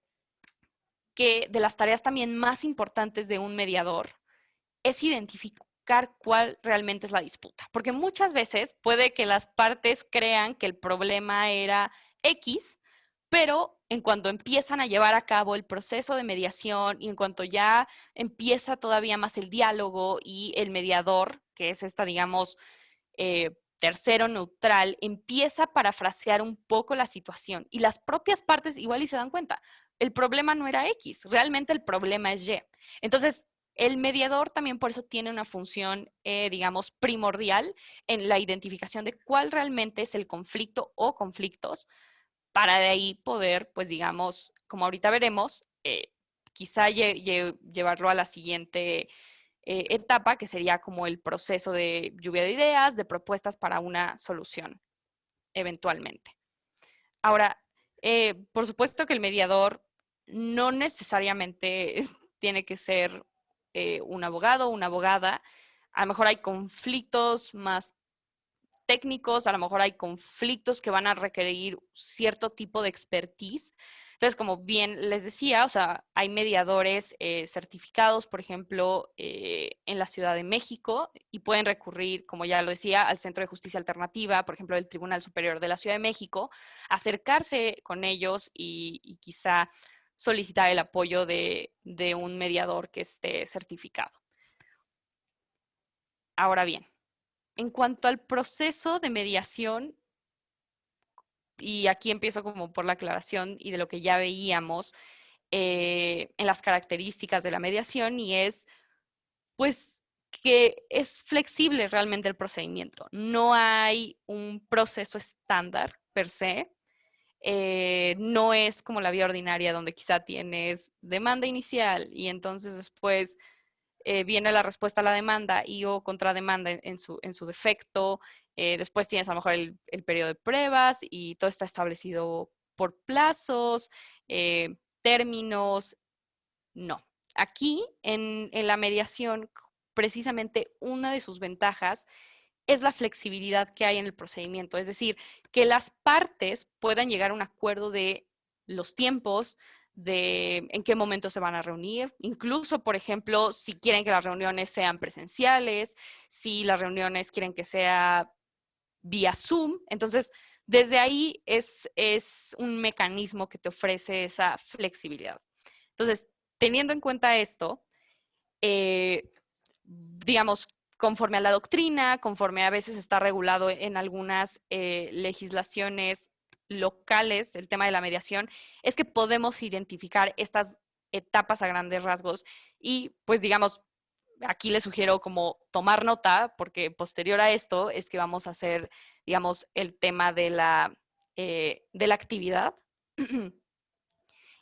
que de las tareas también más importantes de un mediador es identificar cuál realmente es la disputa. Porque muchas veces puede que las partes crean que el problema era X, pero en cuanto empiezan a llevar a cabo el proceso de mediación y en cuanto ya empieza todavía más el diálogo y el mediador, que es esta, digamos, tercero neutral, empieza a parafrasear un poco la situación y las propias partes igual y se dan cuenta, el problema no era X, realmente el problema es Y. Entonces, el mediador también por eso tiene una función, digamos, primordial en la identificación de cuál realmente es el conflicto o conflictos, para de ahí poder, pues digamos, como ahorita veremos, quizá llevarlo a la siguiente etapa, que sería como el proceso de lluvia de ideas, de propuestas para una solución, eventualmente. Ahora, por supuesto que el mediador no necesariamente tiene que ser un abogado o una abogada. A lo mejor hay conflictos más técnicos, a lo mejor hay conflictos que van a requerir cierto tipo de expertise. Entonces, como bien les decía, o sea, hay mediadores certificados, por ejemplo, en la Ciudad de México y pueden recurrir, como ya lo decía, al Centro de Justicia Alternativa, por ejemplo, el Tribunal Superior de la Ciudad de México, acercarse con ellos y quizá solicitar el apoyo de un mediador que esté certificado. Ahora bien, en cuanto al proceso de mediación, y aquí empiezo como por la aclaración y de lo que ya veíamos en las características de la mediación, y es pues que es flexible realmente el procedimiento. No hay un proceso estándar per se. No es como la vía ordinaria donde quizá tienes demanda inicial y entonces después viene la respuesta a la demanda y o contrademanda en su defecto. Después tienes a lo mejor el periodo de pruebas y todo está establecido por plazos, términos. No. Aquí en la mediación, precisamente una de sus ventajas es la flexibilidad que hay en el procedimiento. Es decir, que las partes puedan llegar a un acuerdo de los tiempos, de en qué momento se van a reunir, incluso, por ejemplo, si quieren que las reuniones sean presenciales, si las reuniones quieren que sea vía Zoom. Entonces, desde ahí es un mecanismo que te ofrece esa flexibilidad. Entonces, teniendo en cuenta esto, digamos, conforme a la doctrina, conforme a veces está regulado en algunas legislaciones locales, el tema de la mediación, es que podemos identificar estas etapas a grandes rasgos y, pues, digamos, aquí les sugiero como tomar nota, porque posterior a esto es que vamos a hacer, digamos, el tema de la actividad.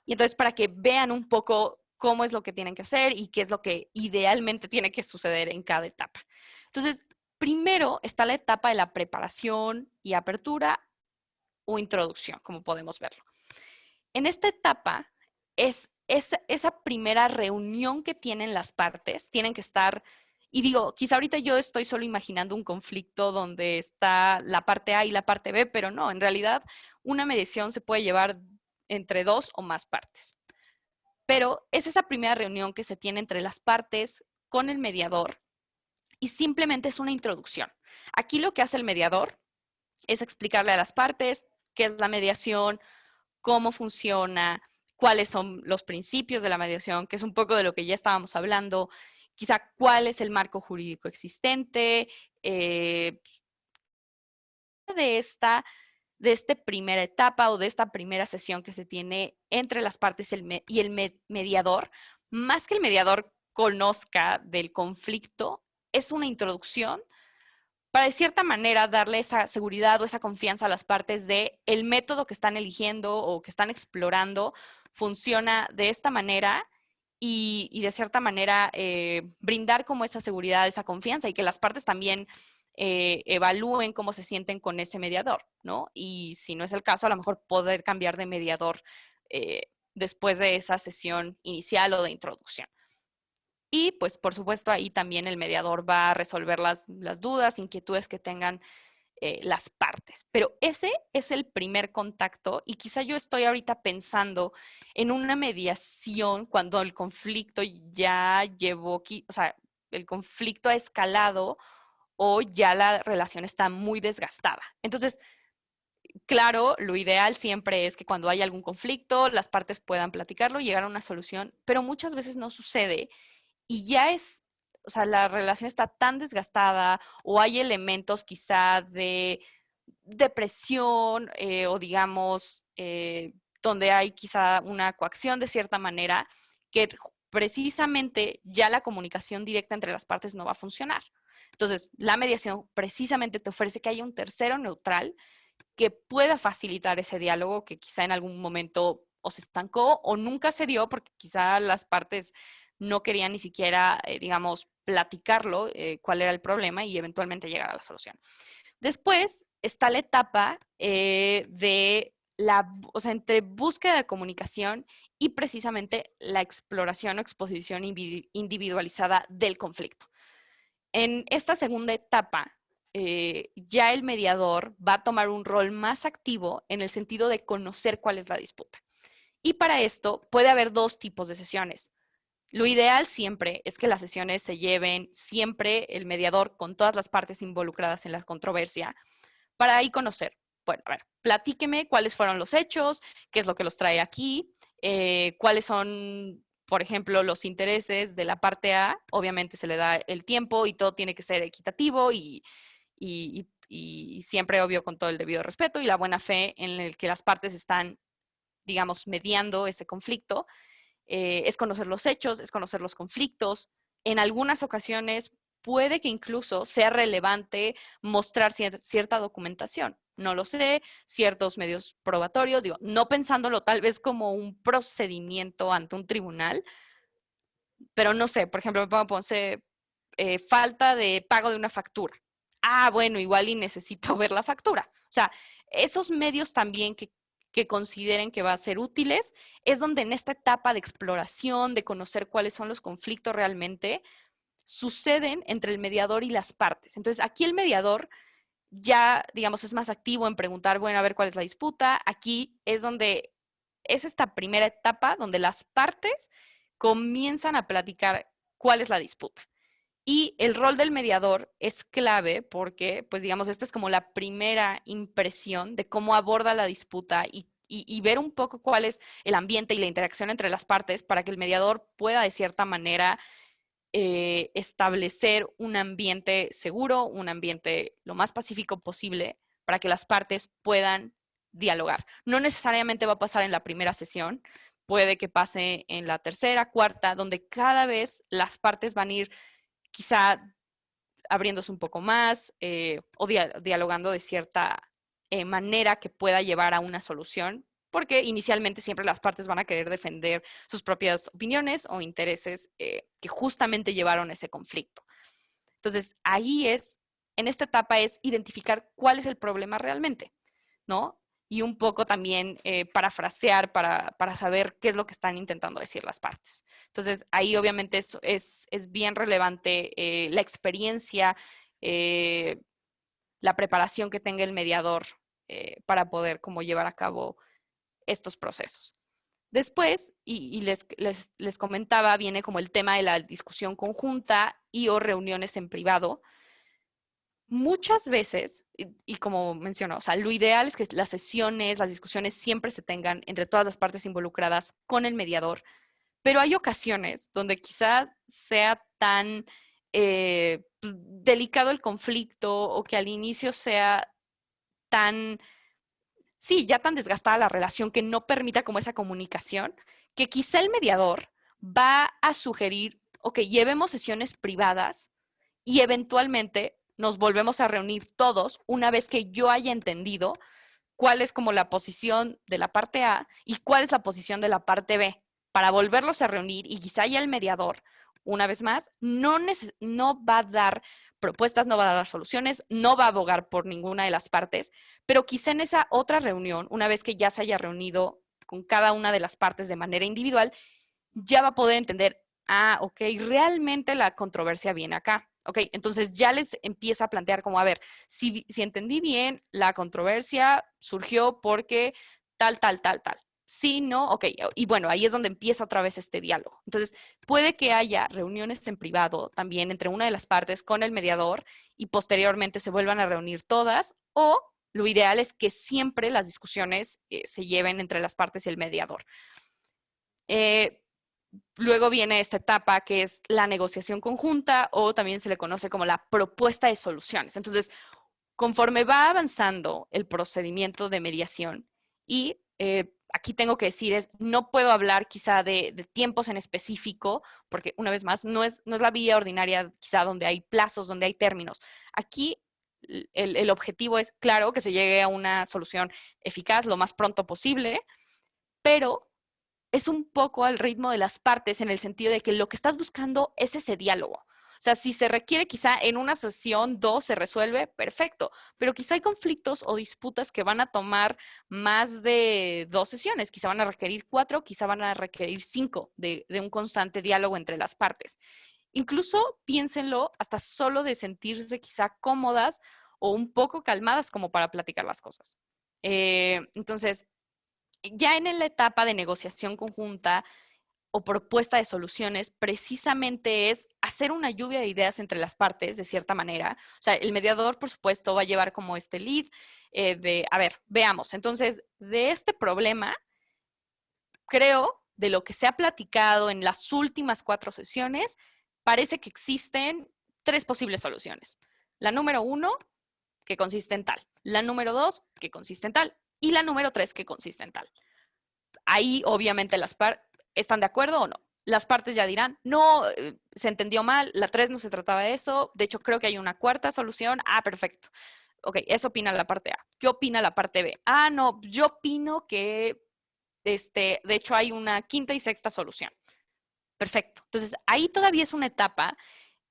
Y entonces para que vean un poco cómo es lo que tienen que hacer y qué es lo que idealmente tiene que suceder en cada etapa. Entonces, primero está la etapa de la preparación y apertura o introducción, como podemos verlo. En esta etapa es esa primera reunión que tienen las partes, tienen que estar, y digo, quizá ahorita yo estoy solo imaginando un conflicto donde está la parte A y la parte B, pero no, en realidad una mediación se puede llevar entre 2 o más partes. Pero es esa primera reunión que se tiene entre las partes con el mediador y simplemente es una introducción. Aquí lo que hace el mediador es explicarle a las partes qué es la mediación, cómo funciona, cuáles son los principios de la mediación, que es un poco de lo que ya estábamos hablando, quizá cuál es el marco jurídico existente, de esta primera etapa o de esta primera sesión que se tiene entre las partes y el mediador, más que el mediador conozca del conflicto, es una introducción para de cierta manera darle esa seguridad o esa confianza a las partes de el método que están eligiendo o que están explorando funciona de esta manera y de cierta manera brindar como esa seguridad, esa confianza y que las partes también evalúen cómo se sienten con ese mediador, ¿no? Y si no es el caso, a lo mejor poder cambiar de mediador después de esa sesión inicial o de introducción. Y pues por supuesto ahí también el mediador va a resolver las dudas, inquietudes que tengan las partes. Pero ese es el primer contacto y quizá yo estoy ahorita pensando en una mediación cuando el conflicto ya llevó, o sea, el conflicto ha escalado o ya la relación está muy desgastada. Entonces, claro, lo ideal siempre es que cuando hay algún conflicto, las partes puedan platicarlo y llegar a una solución, pero muchas veces no sucede y ya o sea, la relación está tan desgastada o hay elementos quizá de depresión o digamos, donde hay quizá una coacción de cierta manera, que precisamente ya la comunicación directa entre las partes no va a funcionar. Entonces, la mediación precisamente te ofrece que haya un tercero neutral que pueda facilitar ese diálogo que quizá en algún momento o se estancó o nunca se dio porque quizá las partes no querían ni siquiera, digamos, platicarlo, cuál era el problema y eventualmente llegar a la solución. Después está la etapa o sea, entre búsqueda de comunicación y precisamente la exploración o exposición individualizada del conflicto. En esta segunda etapa, ya el mediador va a tomar un rol más activo en el sentido de conocer cuál es la disputa. Y para esto puede haber dos tipos de sesiones. Lo ideal siempre es que las sesiones se lleven siempre el mediador con todas las partes involucradas en la controversia para ahí conocer. Bueno, a ver, platíqueme cuáles fueron los hechos, qué es lo que los trae aquí, cuáles son, por ejemplo, los intereses de la parte A. Obviamente se le da el tiempo y todo tiene que ser equitativo y siempre, obvio, con todo el debido respeto y la buena fe en el que las partes están, digamos, mediando ese conflicto. Es conocer los hechos, es conocer los conflictos. En algunas ocasiones puede que incluso sea relevante mostrar cierta documentación. No lo sé, ciertos medios probatorios, digo, no pensándolo tal vez como un procedimiento ante un tribunal, pero no sé, por ejemplo, me pongo falta de pago de una factura. Ah, bueno, igual y necesito ver la factura. O sea, esos medios también que consideren que va a ser útiles, es donde en esta etapa de exploración, de conocer cuáles son los conflictos realmente, suceden entre el mediador y las partes. Entonces, aquí el mediador ya, digamos, es más activo en preguntar, bueno, a ver cuál es la disputa. Aquí es donde es esta primera etapa donde las partes comienzan a platicar cuál es la disputa. Y el rol del mediador es clave porque, pues digamos, esta es como la primera impresión de cómo aborda la disputa y ver un poco cuál es el ambiente y la interacción entre las partes para que el mediador pueda, de cierta manera, establecer un ambiente seguro, un ambiente lo más pacífico posible para que las partes puedan dialogar. No necesariamente va a pasar en la primera sesión, puede que pase en la tercera, cuarta, donde cada vez las partes van a ir quizá abriéndose un poco más o dialogando de cierta manera que pueda llevar a una solución, porque inicialmente siempre las partes van a querer defender sus propias opiniones o intereses que justamente llevaron a ese conflicto. Entonces, en esta etapa es identificar cuál es el problema realmente, ¿no? Y un poco también parafrasear para saber qué es lo que están intentando decir las partes. Entonces, ahí obviamente es bien relevante la experiencia, la preparación que tenga el mediador para poder como llevar a cabo estos procesos. Después, y les comentaba, viene como el tema de la discusión conjunta y o reuniones en privado. Muchas veces, y como mencionó, o sea, lo ideal es que las sesiones, las discusiones siempre se tengan entre todas las partes involucradas con el mediador, pero hay ocasiones donde quizás sea tan delicado el conflicto o que al inicio sea tan, sí, ya tan desgastada la relación que no permita como esa comunicación, que quizá el mediador va a sugerir, ok, llevemos sesiones privadas y eventualmente nos volvemos a reunir todos una vez que yo haya entendido cuál es como la posición de la parte A y cuál es la posición de la parte B, para volverlos a reunir y quizá ya el mediador, una vez más, no va a dar propuestas, no va a dar soluciones, no va a abogar por ninguna de las partes, pero quizá en esa otra reunión, una vez que ya se haya reunido con cada una de las partes de manera individual, ya va a poder entender, ok, realmente la controversia viene acá. Ok, entonces ya les empieza a plantear como, a ver, si entendí bien, la controversia surgió porque tal. Sí, no, ok, y bueno, ahí es donde empieza otra vez este diálogo. Entonces, puede que haya reuniones en privado también entre una de las partes con el mediador y posteriormente se vuelvan a reunir todas, o lo ideal es que siempre las discusiones se lleven entre las partes y el mediador. Luego viene esta etapa que es la negociación conjunta o también se le conoce como la propuesta de soluciones. Entonces, conforme va avanzando el procedimiento de mediación y aquí tengo que decir no puedo hablar quizá de tiempos en específico, porque una vez más, no es la vía ordinaria quizá donde hay plazos, donde hay términos. Aquí el objetivo es, claro, que se llegue a una solución eficaz lo más pronto posible, pero es un poco al ritmo de las partes en el sentido de que lo que estás buscando es ese diálogo. O sea, si se requiere quizá en una sesión 2 se resuelve, perfecto, pero quizá hay conflictos o disputas que van a tomar más de 2 sesiones, quizá van a requerir 4, quizá van a requerir 5 de un constante diálogo entre las partes. Incluso piénsenlo hasta solo de sentirse quizá cómodas o un poco calmadas como para platicar las cosas. Entonces, ya en la etapa de negociación conjunta o propuesta de soluciones, precisamente es hacer una lluvia de ideas entre las partes, de cierta manera. O sea, el mediador, por supuesto, va a llevar como este lead a ver, veamos. Entonces, de este problema, creo, de lo que se ha platicado en las últimas 4 sesiones, parece que existen 3 posibles soluciones. La número 1, que consiste en tal. La número 2, que consiste en tal. Y la número 3, que consiste en tal. Ahí, obviamente, las partes están de acuerdo o no. Las partes ya dirán, no, se entendió mal, la 3 no se trataba de eso. De hecho, creo que hay una cuarta solución. Perfecto. Ok, eso opina la parte A. ¿Qué opina la parte B? No, yo opino que, de hecho, hay una quinta y sexta solución. Perfecto. Entonces, ahí todavía es una etapa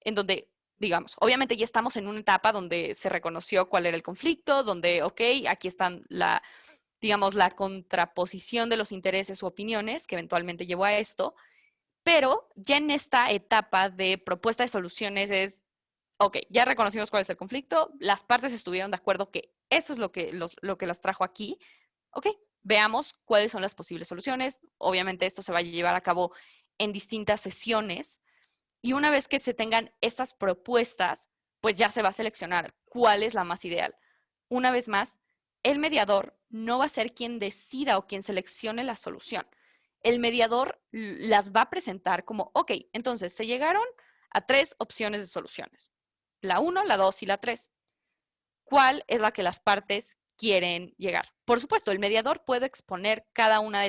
en donde, digamos, obviamente ya estamos en una etapa donde se reconoció cuál era el conflicto, donde, ok, aquí están digamos, la contraposición de los intereses u opiniones que eventualmente llevó a esto, Pero ya en esta etapa de propuesta de soluciones es, ok, ya reconocimos cuál es el conflicto, las partes estuvieron de acuerdo que eso es lo que las trajo aquí. Ok, veamos cuáles son las posibles soluciones. Obviamente esto se va a llevar a cabo en distintas sesiones y una vez que se tengan estas propuestas, pues ya se va a seleccionar cuál es la más ideal. Una vez más, el mediador no va a ser quien decida o quien seleccione la solución. El mediador las va a presentar como, ok, entonces se llegaron a 3 opciones de soluciones. La 1, la 2 y la 3. ¿Cuál es la que las partes quieren llegar? Por supuesto, el mediador puede exponer cada una de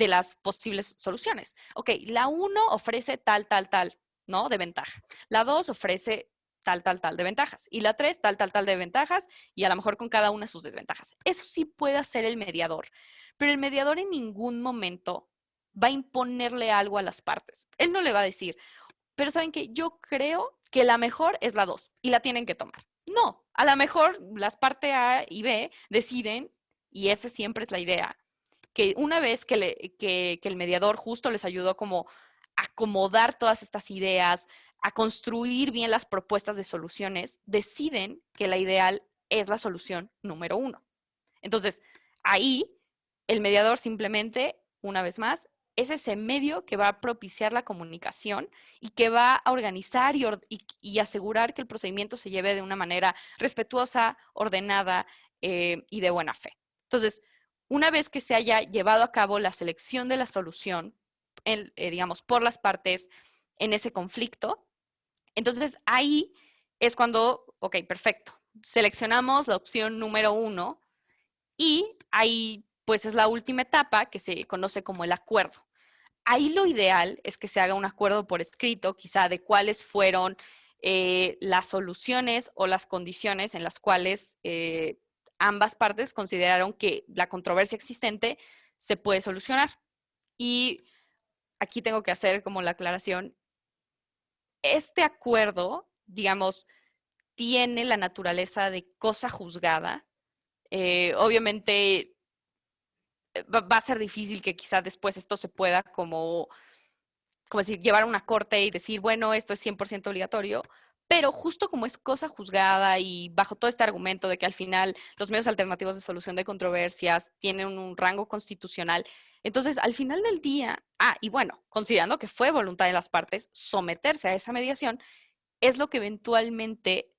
las posibles soluciones. Ok, la 1 ofrece tal, ¿no? De ventaja. La 2 ofrece tal, de ventajas. Y la 3, tal, de ventajas, y a lo mejor con cada una sus desventajas. Eso sí puede hacer el mediador, pero el mediador en ningún momento va a imponerle algo a las partes. Él no le va a decir, pero ¿saben qué? Yo creo que la mejor es la 2 y la tienen que tomar. No, a lo mejor las partes A y B deciden, y esa siempre es la idea, que una vez que el mediador justo les ayudó como a acomodar todas estas ideas, a construir bien las propuestas de soluciones, deciden que la ideal es la solución número 1. Entonces, ahí el mediador simplemente, una vez más, es ese medio que va a propiciar la comunicación y que va a organizar y asegurar que el procedimiento se lleve de una manera respetuosa, ordenada y de buena fe. Entonces, una vez que se haya llevado a cabo la selección de la solución, digamos, por las partes en ese conflicto, entonces ahí es cuando, ok, perfecto, seleccionamos la opción número 1 y ahí pues es la última etapa que se conoce como el acuerdo. Ahí lo ideal es que se haga un acuerdo por escrito, quizá de cuáles fueron las soluciones o las condiciones en las cuales ambas partes consideraron que la controversia existente se puede solucionar. Y aquí tengo que hacer como la aclaración, este acuerdo, digamos, tiene la naturaleza de cosa juzgada. Obviamente va a ser difícil que quizá después esto se pueda como decir, llevar a una corte y decir, bueno, esto es 100% obligatorio, pero justo como es cosa juzgada y bajo todo este argumento de que al final los medios alternativos de solución de controversias tienen un rango constitucional, entonces al final del día, y bueno, considerando que fue voluntad de las partes someterse a esa mediación, es lo que eventualmente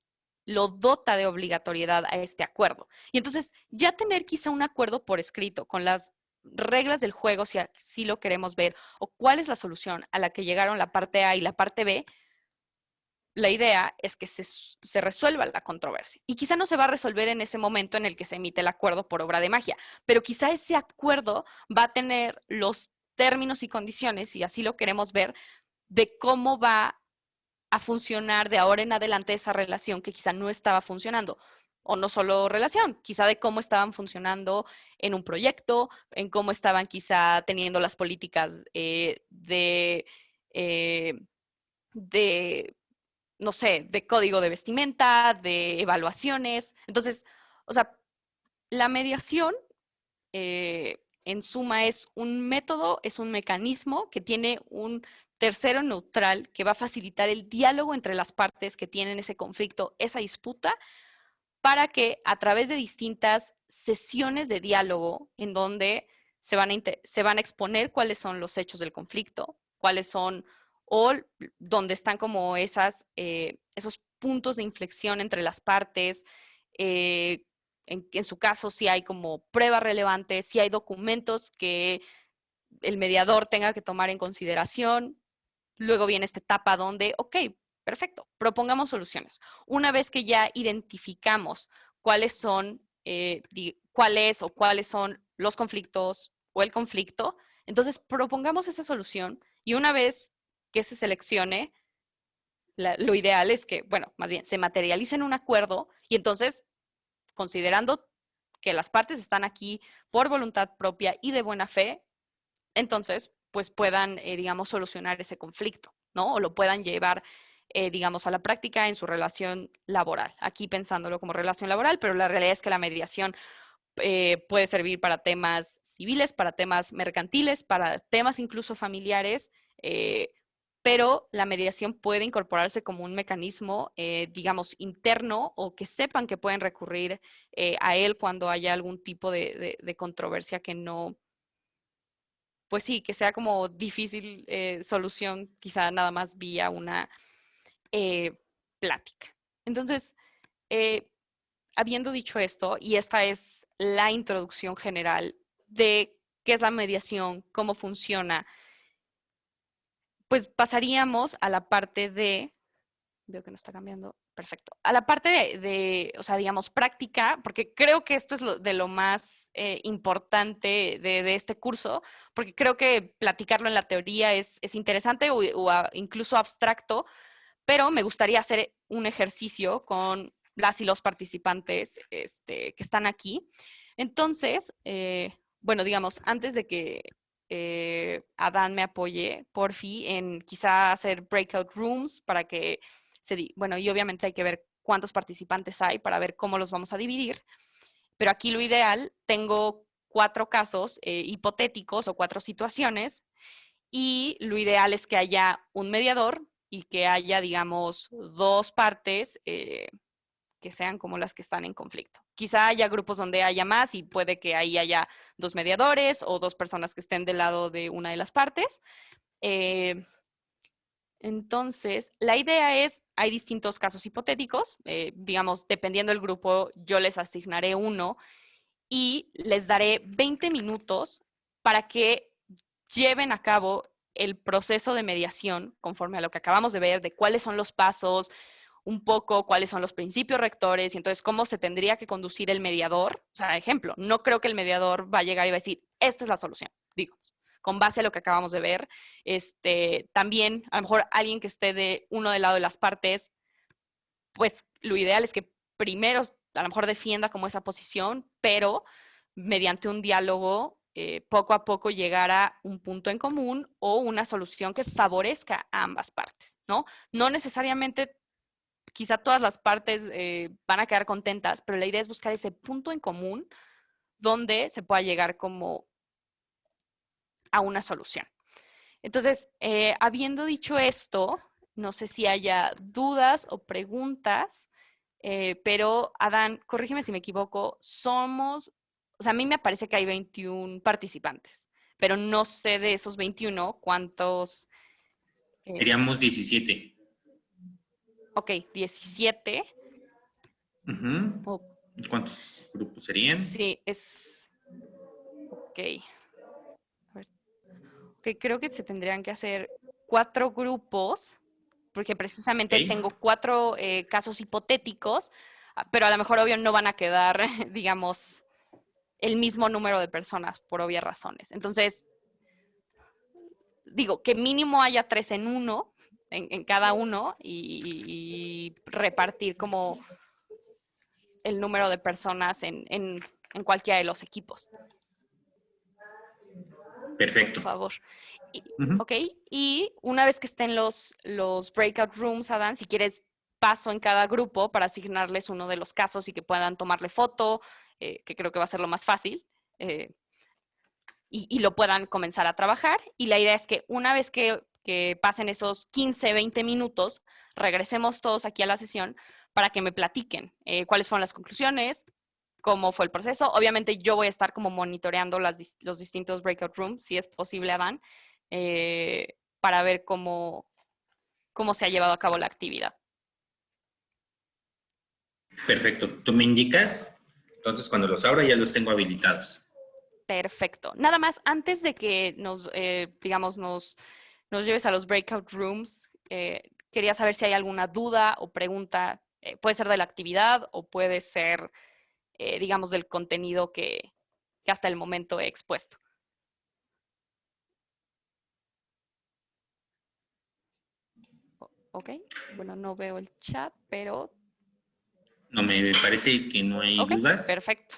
lo dota de obligatoriedad a este acuerdo. Y entonces ya tener quizá un acuerdo por escrito con las reglas del juego, si así lo queremos ver, o cuál es la solución a la que llegaron la parte A y la parte B, la idea es que se resuelva la controversia. Y quizá no se va a resolver en ese momento en el que se emite el acuerdo por obra de magia, pero quizá ese acuerdo va a tener los términos y condiciones, si así lo queremos ver, de cómo va a funcionar de ahora en adelante esa relación que quizá no estaba funcionando. O no solo relación, quizá de cómo estaban funcionando en un proyecto, en cómo estaban quizá teniendo las políticas de, no sé, de código de vestimenta, de evaluaciones. Entonces, o sea, la mediación en suma es un método, es un mecanismo que tiene un tercero neutral que va a facilitar el diálogo entre las partes que tienen ese conflicto, esa disputa, para que a través de distintas sesiones de diálogo en donde se van a exponer cuáles son los hechos del conflicto, cuáles son o donde están como esos puntos de inflexión entre las partes, en su caso si hay como pruebas relevantes, si hay documentos que el mediador tenga que tomar en consideración. Luego viene esta etapa donde, ok, perfecto, propongamos soluciones. Una vez que ya identificamos cuáles son los conflictos o el conflicto, entonces propongamos esa solución y una vez que se seleccione, lo ideal es que, bueno, más bien se materialice en un acuerdo y entonces, considerando que las partes están aquí por voluntad propia y de buena fe, entonces, pues puedan, digamos, solucionar ese conflicto, ¿no? O lo puedan llevar, digamos, a la práctica en su relación laboral. Aquí pensándolo como relación laboral, pero la realidad es que la mediación puede servir para temas civiles, para temas mercantiles, para temas incluso familiares. pero la mediación puede incorporarse como un mecanismo, digamos, interno, o que sepan que pueden recurrir a él cuando haya algún tipo de controversia que no, pues sí, que sea como difícil solución, quizá nada más vía una plática. Entonces, habiendo dicho esto, y esta es la introducción general de qué es la mediación, cómo funciona, pues pasaríamos a la parte de, veo que no está cambiando, perfecto, a la parte o sea, digamos, práctica, porque creo que esto es de lo más importante de este curso, porque creo que platicarlo en la teoría es interesante o incluso abstracto, pero me gustaría hacer un ejercicio con las y los participantes que están aquí. Entonces, bueno, digamos, antes de que Adán me apoye, porfi, en quizá hacer breakout rooms para que bueno, y obviamente hay que ver cuántos participantes hay para ver cómo los vamos a dividir, pero aquí lo ideal, tengo 4 casos hipotéticos o 4 situaciones, y lo ideal es que haya un mediador y que haya, digamos, 2 partes que sean como las que están en conflicto. Quizá haya grupos donde haya más y puede que ahí haya 2 mediadores o 2 personas que estén del lado de una de las partes. Entonces, la idea es, hay distintos casos hipotéticos, digamos, dependiendo del grupo, yo les asignaré uno y les daré 20 minutos para que lleven a cabo el proceso de mediación conforme a lo que acabamos de ver, de cuáles son los pasos, un poco cuáles son los principios rectores y entonces cómo se tendría que conducir el mediador. O sea, ejemplo, no creo que el mediador va a llegar y va a decir, esta es la solución, digo, con base a lo que acabamos de ver. También, a lo mejor alguien que esté de uno del lado de las partes, pues lo ideal es que primero a lo mejor defienda como esa posición, pero mediante un diálogo poco a poco llegar a un punto en común o una solución que favorezca a ambas partes, ¿no? No necesariamente, quizá todas las partes van a quedar contentas, pero la idea es buscar ese punto en común donde se pueda llegar como a una solución. Entonces, habiendo dicho esto, no sé si haya dudas o preguntas, pero Adán, corrígeme si me equivoco, o sea, a mí me parece que hay 21 participantes, pero no sé de esos 21 cuántos. Seríamos 17. Ok, 17. Uh-huh. Oh, ¿Cuántos grupos serían? sí, es. Ok. A ver. Ok, creo que se tendrían que hacer 4 grupos, porque precisamente Okay. tengo 4 casos hipotéticos, pero a lo mejor, obvio, no van a quedar, digamos, el mismo número de personas por obvias razones. Entonces, digo, que mínimo haya 3 en uno, en cada uno, y repartir como el número de personas en cualquiera de los equipos. Perfecto. Por favor. Uh-huh. Ok, y una vez que estén los breakout rooms, Adán, si quieres, paso en cada grupo para asignarles uno de los casos y que puedan tomarle foto, que creo que va a ser lo más fácil, y lo puedan comenzar a trabajar. Y la idea es que una vez que pasen esos 15, 20 minutos, regresemos todos aquí a la sesión para que me platiquen cuáles fueron las conclusiones, cómo fue el proceso. Obviamente yo voy a estar como monitoreando los distintos breakout rooms, si es posible, Adán, para ver cómo se ha llevado a cabo la actividad. Perfecto. Tú me indicas, entonces cuando los abra ya los tengo habilitados. Perfecto. Nada más, antes de que digamos, nos lleves a los breakout rooms, quería saber si hay alguna duda o pregunta. Puede ser de la actividad o puede ser, digamos, del contenido que hasta el momento he expuesto. Ok, bueno, no veo el chat, pero... No, me parece que no hay Ok, dudas. perfecto.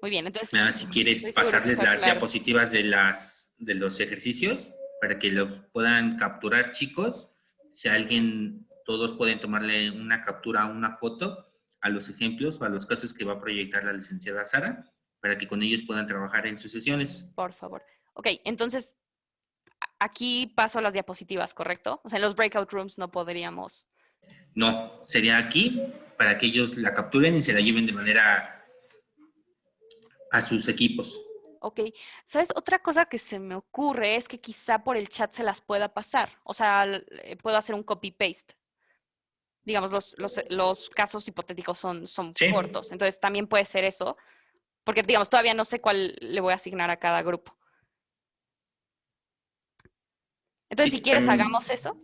Muy bien, entonces... Nada, si quieres estoy segura que pasarles está las claro. diapositivas de los ejercicios para que los puedan capturar, chicos. Si alguien, todos pueden tomarle una captura, una foto a los ejemplos o a los casos que va a proyectar la licenciada Sara para que con ellos puedan trabajar en sus sesiones. Por favor. Ok, entonces, aquí paso las diapositivas, ¿correcto? O sea, en los breakout rooms no podríamos. No, sería aquí para que ellos la capturen y se la lleven de manera a sus equipos. Ok, ¿sabes? Otra cosa que se me ocurre es que quizá por el chat se las pueda pasar. O sea, puedo hacer un copy-paste. Digamos, los casos hipotéticos son Sí. cortos. Entonces, también puede ser eso. Porque, digamos, todavía no sé cuál le voy a asignar a cada grupo. Entonces, si Sí, quieres, también. hagamos eso.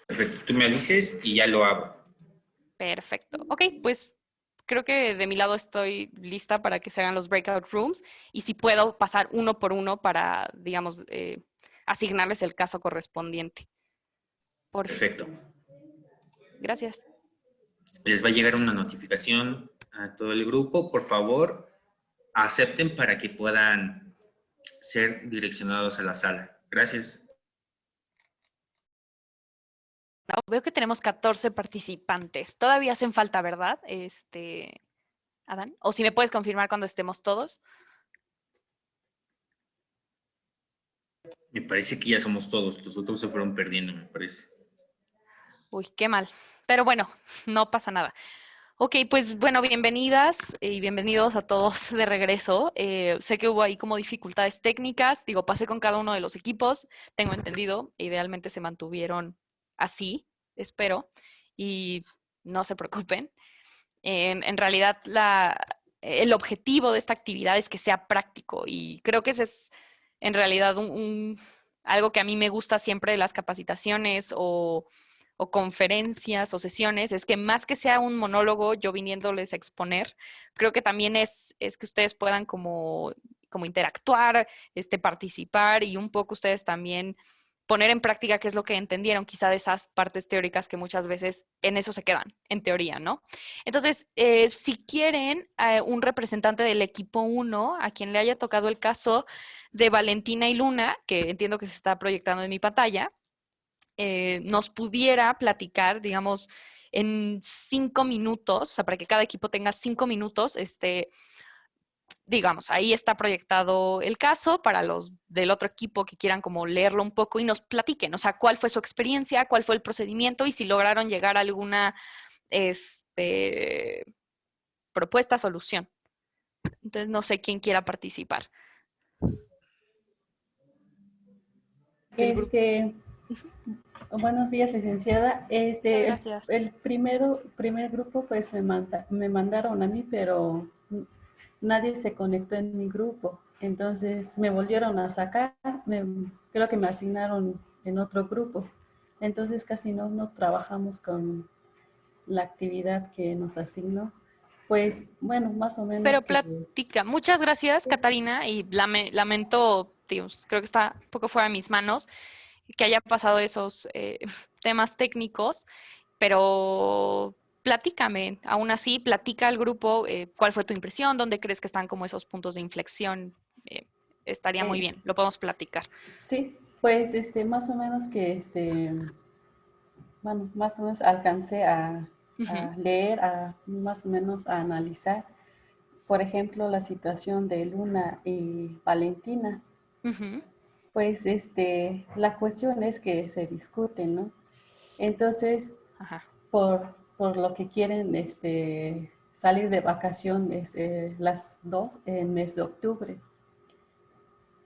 Perfecto, tú me avises y ya lo hago. Perfecto. Ok, pues creo que de mi lado estoy lista para que se hagan los breakout rooms y si puedo pasar uno por uno para, digamos, asignarles el caso correspondiente. Por fin. Perfecto. Gracias. Les va a llegar una notificación a todo el grupo. Por favor, acepten para que puedan ser direccionados a la sala. Gracias. Veo que tenemos 14 participantes. Todavía hacen falta, ¿verdad? Adán. O si me puedes confirmar cuando estemos todos. Me parece que ya somos todos. Los otros se fueron perdiendo, me parece. Uy, qué mal. Pero bueno, no pasa nada. Ok, pues bueno, bienvenidas y bienvenidos a todos de regreso. Sé que hubo ahí como dificultades técnicas. Digo, pasé con cada uno de los equipos, tengo entendido. Idealmente se mantuvieron así, espero. Y no se preocupen. En realidad, el objetivo de esta actividad es que sea práctico y creo que ese es en realidad algo que a mí me gusta siempre de las capacitaciones o conferencias o sesiones, es que más que sea un monólogo, yo viniéndoles a exponer, creo que también es que ustedes puedan como interactuar, participar y un poco ustedes también poner en práctica qué es lo que entendieron quizá de esas partes teóricas que muchas veces en eso se quedan, en teoría, ¿no? Entonces, si quieren un representante del equipo 1, a quien le haya tocado el caso de Valentina y Luna, que entiendo que se está proyectando en mi pantalla, nos pudiera platicar, digamos, en 5 minutos, o sea, para que cada equipo tenga 5 minutos, digamos, ahí está proyectado el caso para los del otro equipo que quieran como leerlo un poco y nos platiquen, o sea, cuál fue su experiencia, cuál fue el procedimiento y si lograron llegar a alguna propuesta, solución. Entonces, no sé quién quiera participar. Este, buenos días, licenciada. Muchas gracias. El primer grupo, pues me mandaron a mí, pero nadie se conectó en mi grupo. Entonces me volvieron a sacar, creo que me asignaron en otro grupo. Entonces casi no trabajamos con la actividad que nos asignó. Pues bueno, más o menos Pero que... platica. Muchas gracias, Catarina, y lamento, Dios, creo que está un poco fuera de mis manos que haya pasado esos temas técnicos, pero platícame, aún así, platica al grupo cuál fue tu impresión, dónde crees que están como esos puntos de inflexión. Estaría muy bien, lo podemos platicar. Sí, pues más o menos que bueno, más o menos alcancé a leer, más o menos a analizar, por ejemplo, la situación de Luna y Valentina. Pues la cuestión es que se discuten, ¿no? Entonces, por lo que quieren salir de vacaciones las dos en el mes de octubre.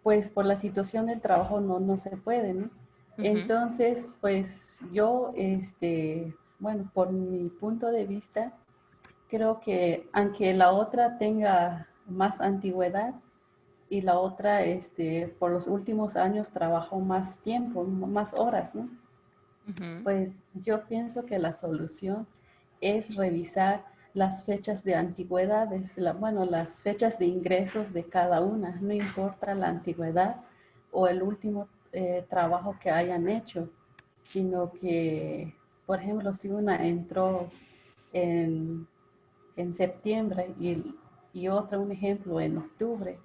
Pues por la situación del trabajo no se puede, ¿no? Entonces, pues yo, bueno, por mi punto de vista, creo que aunque la otra tenga más antigüedad y la otra, por los últimos años trabajó más tiempo, más horas, ¿no? Pues yo pienso que la solución es revisar las fechas de antigüedades, bueno, las fechas de ingresos de cada una, no importa la antigüedad o el último trabajo que hayan hecho, sino que, por ejemplo, si una entró en, en septiembre y otra, un ejemplo, en octubre,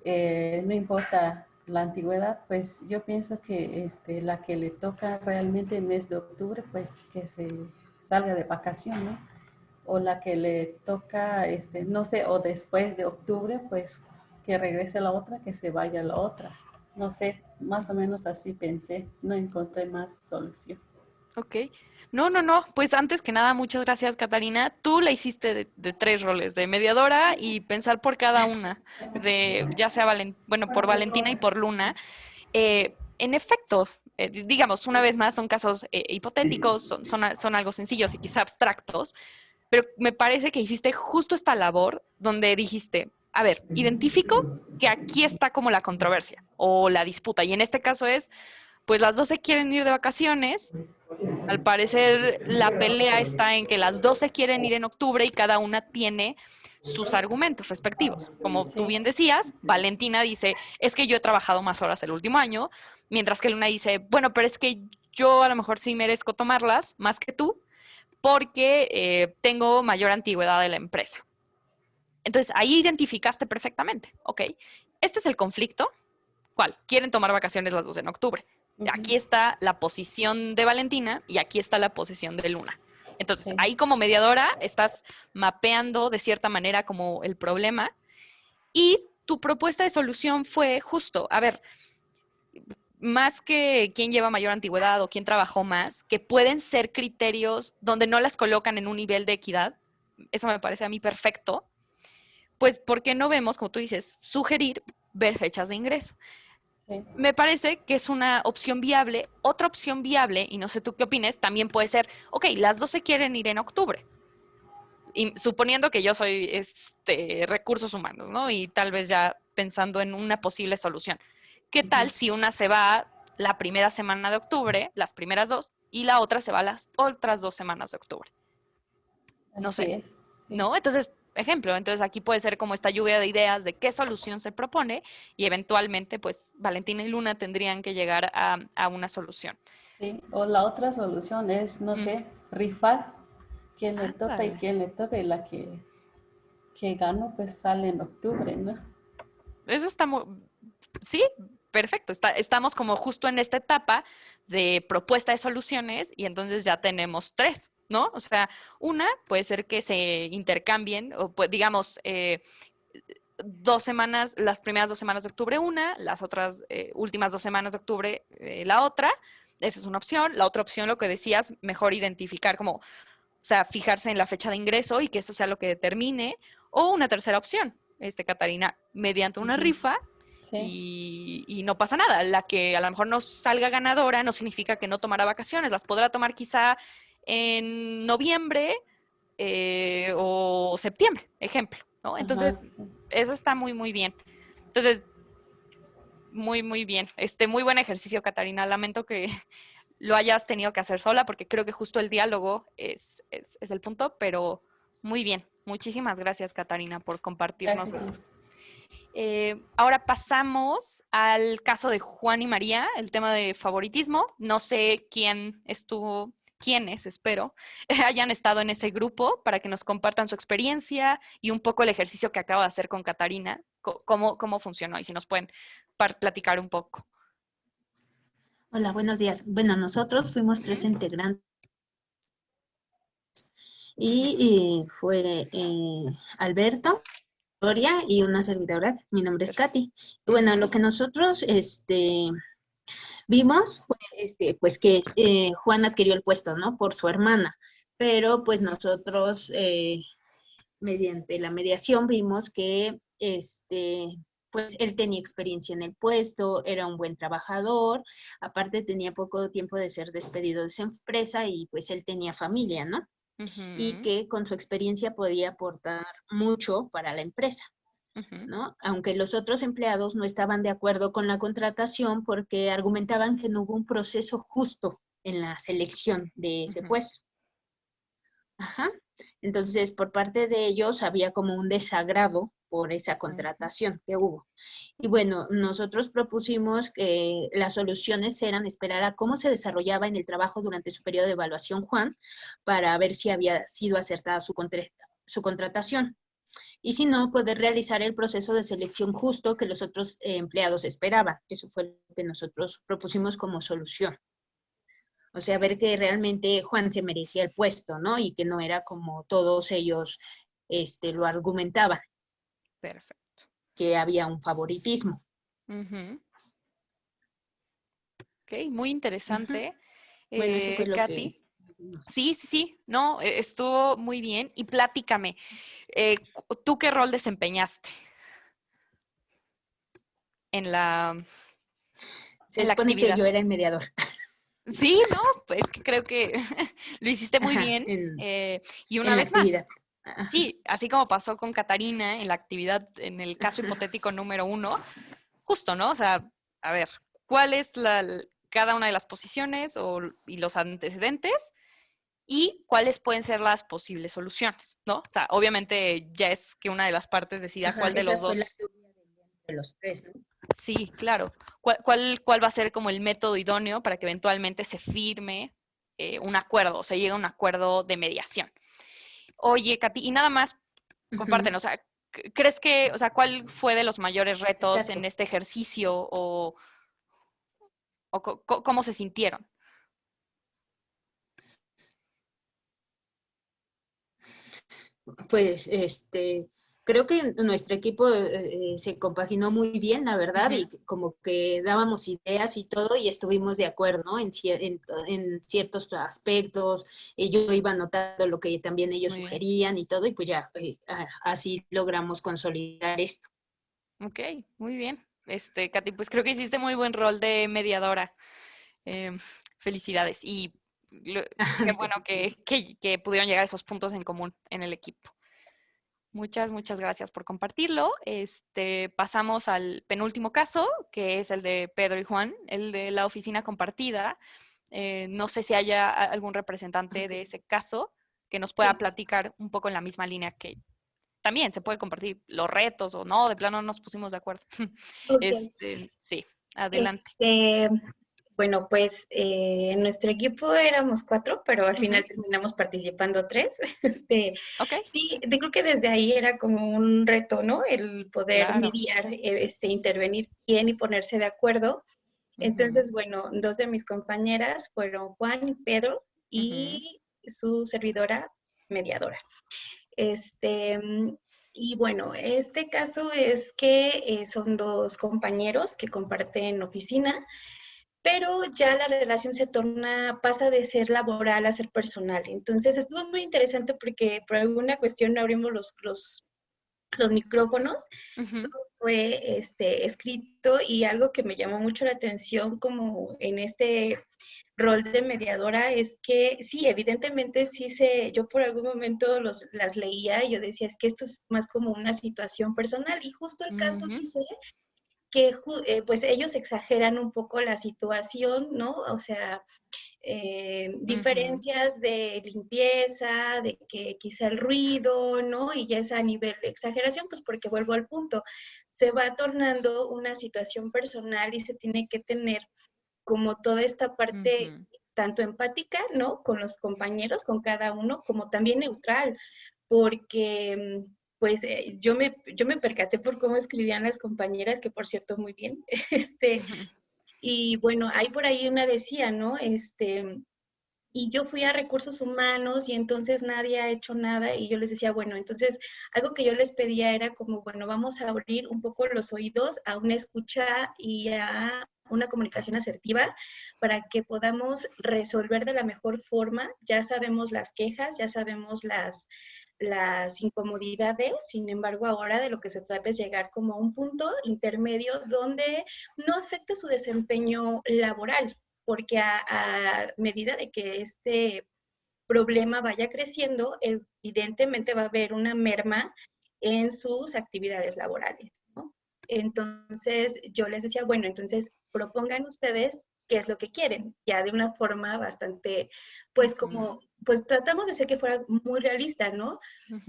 no importa la antigüedad, pues yo pienso que la que le toca realmente el mes de octubre, pues que se salga de vacación, ¿no? O la que le toca, no sé, o después de octubre, pues que regrese la otra, que se vaya la otra. no sé, más o menos así pensé, no encontré más solución. Ok. No, no, no. Pues antes que nada, muchas gracias, Catarina. Tú la hiciste de 3 roles, de mediadora y pensar por cada una, de ya sea bueno, por Valentina y por Luna. En efecto, digamos, una vez más, son casos hipotéticos, son algo sencillos y quizá abstractos, pero me parece que hiciste justo esta labor donde dijiste, a ver, identifico que aquí está como la controversia o la disputa, y en este caso es, pues las dos se quieren ir de vacaciones. Al parecer, la pelea está en que las dos se quieren ir en octubre y cada una tiene sus argumentos respectivos. Como tú Sí, bien decías, Valentina dice, es que yo he trabajado más horas el último año, mientras que Luna dice, bueno, pero es que yo a lo mejor sí merezco tomarlas más que tú, porque tengo mayor antigüedad de la empresa. Entonces, ahí identificaste perfectamente, ¿ok? Este es el conflicto. ¿Cuál? Quieren tomar vacaciones las dos en octubre. Aquí está la posición de Valentina y aquí está la posición de Luna. Entonces, sí, ahí como mediadora estás mapeando de cierta manera como el problema, y tu propuesta de solución fue justo, a ver, más que quién lleva mayor antigüedad o quién trabajó más, que pueden ser criterios donde no las colocan en un nivel de equidad. Eso me parece a mí perfecto. Pues, ¿por qué no vemos, como tú dices, sugerir ver fechas de ingreso? sí. Me parece que es una opción viable. Otra opción viable, y no sé tú qué opines, también puede ser, ok, las dos se quieren ir en octubre. Y suponiendo que yo soy recursos humanos, ¿no? Y tal vez ya pensando en una posible solución. ¿Qué tal si una se va la primera semana de octubre, las primeras dos, y la otra se va las otras 2 semanas de octubre? No Así sé, es. Sí, ¿no? Entonces, ejemplo, entonces aquí puede ser como esta lluvia de ideas de qué solución se propone, y eventualmente, pues, Valentina y Luna tendrían que llegar a una solución. sí. O la otra solución es, no Mm, sé, rifar quién le toca y ándale. quién le toca y la que ganó pues sale en octubre, ¿no? Eso está muy, sí, perfecto. Estamos como justo en esta etapa de propuesta de soluciones, y entonces ya tenemos 3, ¿no? O sea, una puede ser que se intercambien, o pues digamos, 2 semanas, las primeras 2 semanas de octubre una, las otras últimas 2 semanas de octubre la otra. Esa es una opción. La otra opción, lo que decías, mejor identificar como, o sea, fijarse en la fecha de ingreso y que eso sea lo que determine. O una tercera opción, Catarina, mediante una Ujú. rifa, Sí, y no pasa nada. La que a lo mejor no salga ganadora no significa que no tomará vacaciones. Las podrá tomar quizá en noviembre o septiembre, ejemplo, ¿no? ajá, Entonces, sí. eso está muy, muy bien. Entonces, muy, muy bien. Muy buen ejercicio, Catarina. Lamento que lo hayas tenido que hacer sola, porque creo que justo el diálogo es el punto, pero muy bien. Muchísimas gracias, Catarina, por compartirnos Gracias, sí. esto. Ahora pasamos al caso de Juan y María, el tema de favoritismo. No sé quiénes, espero, hayan estado en ese grupo para que nos compartan su experiencia y un poco el ejercicio que acabo de hacer con Catarina, cómo funcionó, y si nos pueden platicar un poco. Hola, buenos días. Bueno, nosotros fuimos 3 integrantes y fue Alberto, Gloria y una servidora. Mi nombre es Perfecto. Katy. Y bueno, lo que nosotros vimos fue pues que Juan adquirió el puesto, ¿no? Por su hermana. Pero pues nosotros, mediante la mediación, vimos que pues él tenía experiencia en el puesto, era un buen trabajador, aparte tenía poco tiempo de ser despedido de su empresa y pues él tenía familia, ¿no? Y Ujú, que con su experiencia podía aportar mucho para la empresa, ujú, ¿no? Aunque los otros empleados no estaban de acuerdo con la contratación porque argumentaban que no hubo un proceso justo en la selección de ese ujú, puesto. Ajá. Entonces, por parte de ellos había como un desagrado por esa ujú. contratación que hubo. Y bueno, nosotros propusimos que las soluciones eran esperar a cómo se desarrollaba en el trabajo durante su periodo de evaluación Juan, para ver si había sido acertada su contratación. Y si no, poder realizar el proceso de selección justo que los otros empleados esperaban. Eso fue lo que nosotros propusimos como solución. O sea, ver que realmente Juan se merecía el puesto, ¿no? Y que no era como todos ellos lo argumentaban, Perfecto. que había un favoritismo. Ujú. Ok, muy interesante. Bueno, eso fue lo Katy. que... Sí, no, estuvo muy bien. Y platícame, ¿tú qué rol desempeñaste en la, Se en la supone que actividad? yo era el mediador. Sí, no, pues que creo que lo hiciste muy Ajá, bien. Y una en la vez más, actividad. Ajá. sí, así como pasó con Catarina en la actividad, en el caso hipotético número 1, justo, ¿no? O sea, a ver, ¿cuál es cada una de las posiciones y los antecedentes? Y cuáles pueden ser las posibles soluciones, ¿no? O sea, obviamente ya es que una de las partes decida Ajá, cuál de los esa fue la dos. lluvia de los tres, ¿no? Sí, claro. ¿Cuál va a ser como el método idóneo para que eventualmente se firme un acuerdo, o se llegue a un acuerdo de mediación? Oye, Katy, y nada más, Ujú, compártenos, o sea, ¿crees que, o sea, cuál fue de los mayores retos en exacto. este ejercicio o cómo se sintieron? Pues creo que nuestro equipo se compaginó muy bien, la verdad, Ujú. y como que dábamos ideas y todo y estuvimos de acuerdo, ¿no? En ciertos aspectos, yo iba anotando lo que también ellos Muy bien. sugerían y todo, y pues ya así logramos consolidar esto. Ok, muy bien. Katy, pues creo que hiciste muy buen rol de mediadora. Em, Felicidades. Y qué bueno que pudieron llegar a esos puntos en común en el equipo. Muchas gracias por compartirlo. Pasamos al penúltimo caso, que es el de Pedro y Juan, el de la oficina compartida. No sé si haya algún representante de Ok. ese caso que nos pueda platicar un poco en la misma línea que también se puede compartir los retos o no, de plano no nos pusimos de acuerdo. Ok, Sí, adelante. este, bueno, pues en nuestro equipo éramos 4, pero al Ujú. final terminamos participando 3. Ok, Sí, yo creo que desde ahí era como un reto, ¿no? El poder claro. mediar, intervenir bien y ponerse de acuerdo. Ujú, Entonces, bueno, 2 de mis compañeras fueron Juan y Pedro ujú, y su servidora mediadora. Este, y bueno, este caso es que son 2 compañeros que comparten oficina, pero ya la relación pasa de ser laboral a ser personal. Entonces estuvo muy interesante porque por alguna cuestión no abrimos los micrófonos, ujú, todo fue escrito y algo que me llamó mucho la atención como en este rol de mediadora es que sí, evidentemente yo por algún momento las leía y yo decía, es que esto es más como una situación personal y justo el caso ujú, dice que pues ellos exageran un poco la situación, ¿no? O sea, ujú, diferencias de limpieza, de que quizá el ruido, ¿no? Y ya es a nivel de exageración, pues porque vuelvo al punto, se va tornando una situación personal y se tiene que tener como toda esta parte ujú. tanto empática, ¿no? Con los compañeros, con cada uno, como también neutral, porque pues yo me percaté por cómo escribían las compañeras, que por cierto muy bien, y bueno, hay por ahí una decía, ¿no? Y yo fui a recursos humanos y entonces nadie ha hecho nada y yo les decía, bueno, entonces algo que yo les pedía era como, bueno, vamos a abrir un poco los oídos a una escucha y a una comunicación asertiva para que podamos resolver de la mejor forma. Ya sabemos las quejas, ya sabemos las incomodidades, sin embargo, ahora de lo que se trata es llegar como a un punto intermedio donde no afecte su desempeño laboral, porque a medida de que este problema vaya creciendo, evidentemente va a haber una merma en sus actividades laborales, ¿no? Entonces yo les decía, bueno, entonces propongan ustedes qué es lo que quieren, ya de una forma bastante, pues Ujú, como, pues tratamos de hacer que fuera muy realista, ¿no?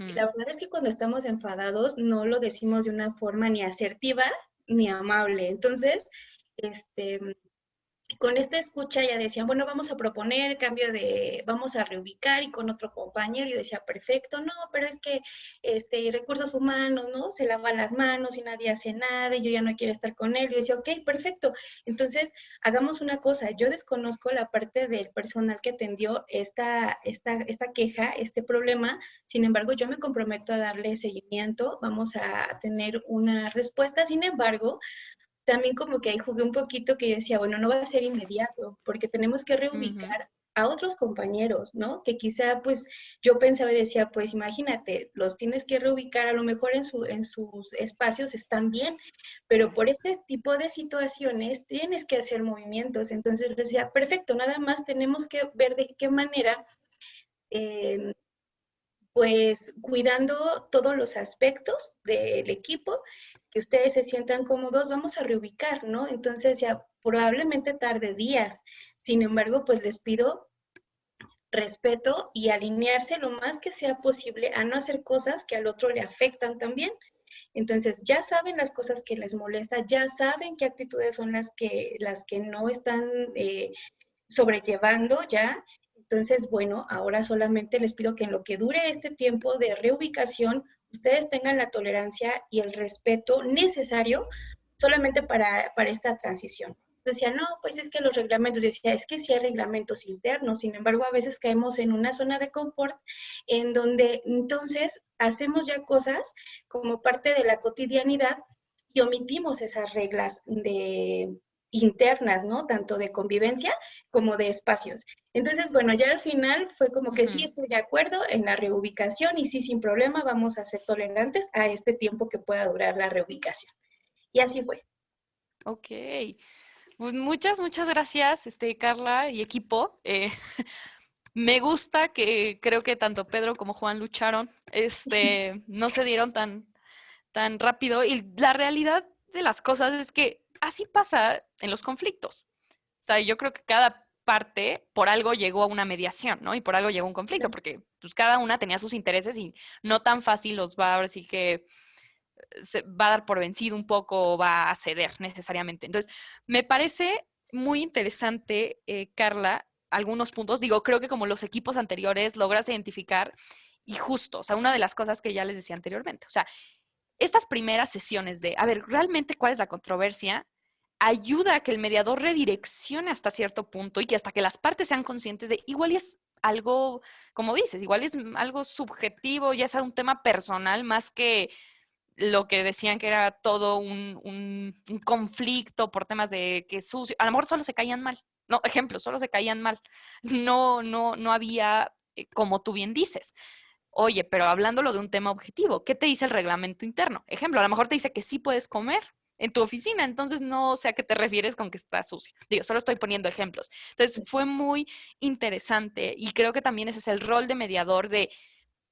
Y ujú, la verdad es que cuando estamos enfadados no lo decimos de una forma ni asertiva ni amable. Entonces, este, con esta escucha ya decían, bueno, vamos a proponer cambio vamos a reubicar y con otro compañero yo decía, perfecto, no, pero es que recursos humanos, ¿no? Se lavan las manos y nadie hace nada y yo ya no quiero estar con él. Yo decía, ok, perfecto. Entonces, hagamos una cosa, yo desconozco la parte del personal que atendió esta queja, este problema, sin embargo, yo me comprometo a darle seguimiento, vamos a tener una respuesta, sin embargo, también como que ahí jugué un poquito que yo decía, bueno, no va a ser inmediato, porque tenemos que reubicar a otros compañeros, ¿no? Que quizá, pues, yo pensaba y decía, pues, imagínate, los tienes que reubicar, a lo mejor en sus espacios están bien, pero por este tipo de situaciones tienes que hacer movimientos. Entonces decía, perfecto, nada más tenemos que ver de qué manera, pues, cuidando todos los aspectos del equipo, que ustedes se sientan cómodos, vamos a reubicar, ¿no? Entonces ya probablemente tarde días. Sin embargo, pues les pido respeto y alinearse lo más que sea posible a no hacer cosas que al otro le afectan también. Entonces, ya saben las cosas que les molesta, ya saben qué actitudes son las que no están sobrellevando ya. Entonces, bueno, ahora solamente les pido que en lo que dure este tiempo de reubicación, ustedes tengan la tolerancia y el respeto necesario solamente para esta transición. Decía, no, pues es que los reglamentos, decía, es que sí hay reglamentos internos, sin embargo, a veces caemos en una zona de confort en donde entonces hacemos ya cosas como parte de la cotidianidad y omitimos esas reglas internas, ¿no? Tanto de convivencia como de espacios. Entonces, bueno, ya al final fue como que sí estoy de acuerdo en la reubicación y sí, sin problema, vamos a ser tolerantes a este tiempo que pueda durar la reubicación. Y así fue. Ok. Pues muchas gracias, Carla y equipo. Me gusta que creo que tanto Pedro como Juan lucharon. No se dieron tan rápido. Y la realidad de las cosas es que así pasa en los conflictos. O sea, yo creo que cada parte por algo llegó a una mediación, ¿no? Y por algo llegó a un conflicto, porque pues cada una tenía sus intereses y no tan fácil los va a ver si que se va a dar por vencido un poco o va a ceder necesariamente. Entonces, me parece muy interesante, Carla, algunos puntos. Digo, creo que como los equipos anteriores logras identificar y justo, o sea, una de las cosas que ya les decía anteriormente, o sea, estas primeras sesiones de, a ver, realmente cuál es la controversia, ayuda a que el mediador redireccione hasta cierto punto y que hasta que las partes sean conscientes de igual es algo, como dices, igual es algo subjetivo, ya es un tema personal más que lo que decían que era todo un conflicto por temas de que sucio, a lo mejor solo se caían mal, no, ejemplo, solo se caían mal, no había, como tú bien dices. Oye, pero hablándolo de un tema objetivo, ¿qué te dice el reglamento interno? Ejemplo, a lo mejor te dice que sí puedes comer en tu oficina, entonces no sé a qué te refieres con que está sucio. Digo, solo estoy poniendo ejemplos. Entonces fue muy interesante y creo que también ese es el rol de mediador de,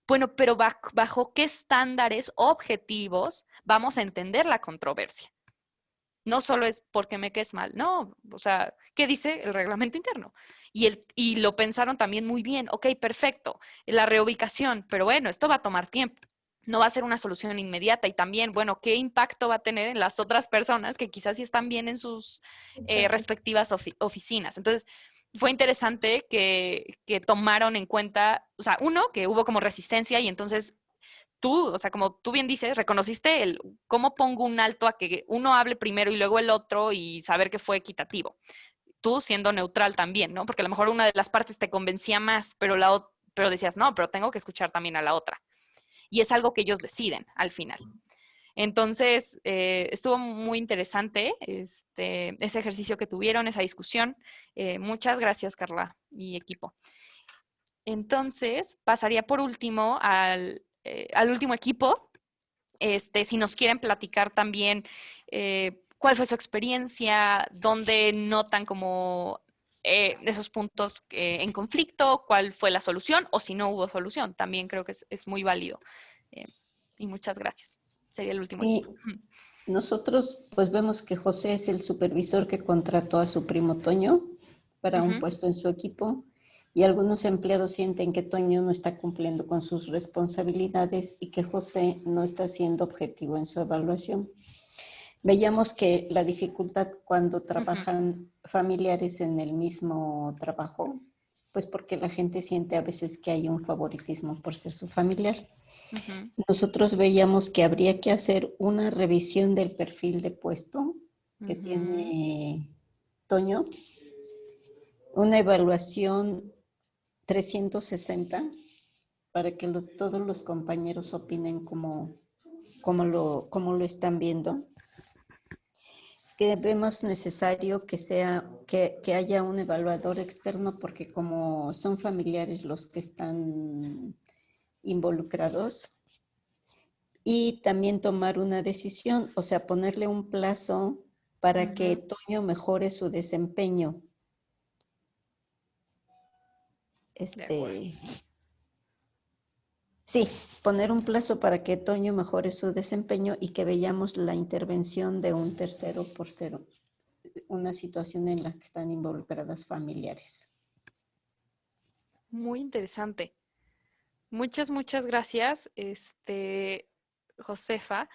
bueno, pero bajo qué estándares objetivos vamos a entender la controversia. No solo es porque me quedes mal, no, o sea, ¿qué dice el reglamento interno? Y lo pensaron también muy bien, ok, perfecto, la reubicación, pero bueno, esto va a tomar tiempo, no va a ser una solución inmediata y también, bueno, ¿qué impacto va a tener en las otras personas que quizás sí están bien en sus respectivas oficinas? Entonces, fue interesante que tomaron en cuenta, o sea, uno, que hubo como resistencia y entonces tú, o sea, como tú bien dices, reconociste el cómo pongo un alto a que uno hable primero y luego el otro y saber que fue equitativo. Tú siendo neutral también, ¿no? Porque a lo mejor una de las partes te convencía más, pero decías, no, pero tengo que escuchar también a la otra. Y es algo que ellos deciden al final. Entonces, estuvo muy interesante ese ejercicio que tuvieron, esa discusión. Muchas gracias, Carla y equipo. Entonces, pasaría por último al último equipo. Si nos quieren platicar también cuál fue su experiencia, dónde notan como esos puntos en conflicto, cuál fue la solución o si no hubo solución. También creo que es muy válido. Y muchas gracias. Sería el último Y equipo. nosotros pues vemos que José es el supervisor que contrató a su primo Toño para un puesto en su equipo y algunos empleados sienten que Toño no está cumpliendo con sus responsabilidades y que José no está siendo objetivo en su evaluación. Veíamos que la dificultad cuando trabajan familiares en el mismo trabajo, pues porque la gente siente a veces que hay un favoritismo por ser su familiar. Nosotros veíamos que habría que hacer una revisión del perfil de puesto que tiene Toño, una evaluación 360 para que todos los compañeros opinen cómo lo están viendo. Que vemos necesario que haya un evaluador externo porque como son familiares los que están involucrados, y también tomar una decisión, o sea, ponerle un plazo para que Toño mejore su desempeño. Sí, poner un plazo para que Toño mejore su desempeño y que veamos la intervención de un tercero por cero, una situación en la que están involucradas familiares. Muy interesante. Muchas, muchas gracias, Josefa.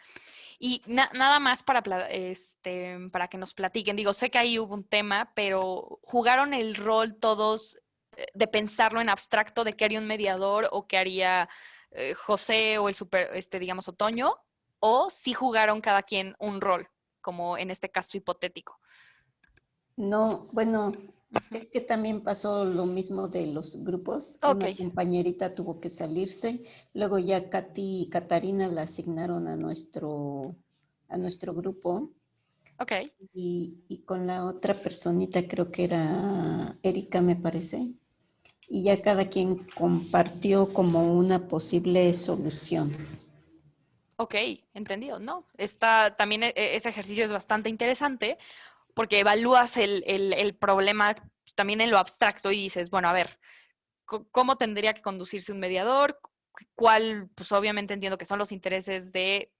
Y nada más para que nos platiquen. Digo, sé que ahí hubo un tema, pero ¿jugaron el rol todos de pensarlo en abstracto de qué haría un mediador o qué haría José o digamos, Otoño? ¿O sí jugaron cada quien un rol, como en este caso hipotético? No, bueno, es que también pasó lo mismo de los grupos. Una compañerita tuvo que salirse. Luego ya Katy y Catarina la asignaron a nuestro grupo. Ok. Y con la otra personita, creo que era Erika, me parece. Y ya cada quien compartió como una posible solución. Ok, entendido, ¿no? También ese ejercicio es bastante interesante porque evalúas el problema también en lo abstracto y dices, bueno, a ver, ¿cómo tendría que conducirse un mediador? ¿Cuál? Pues obviamente entiendo que son los intereses de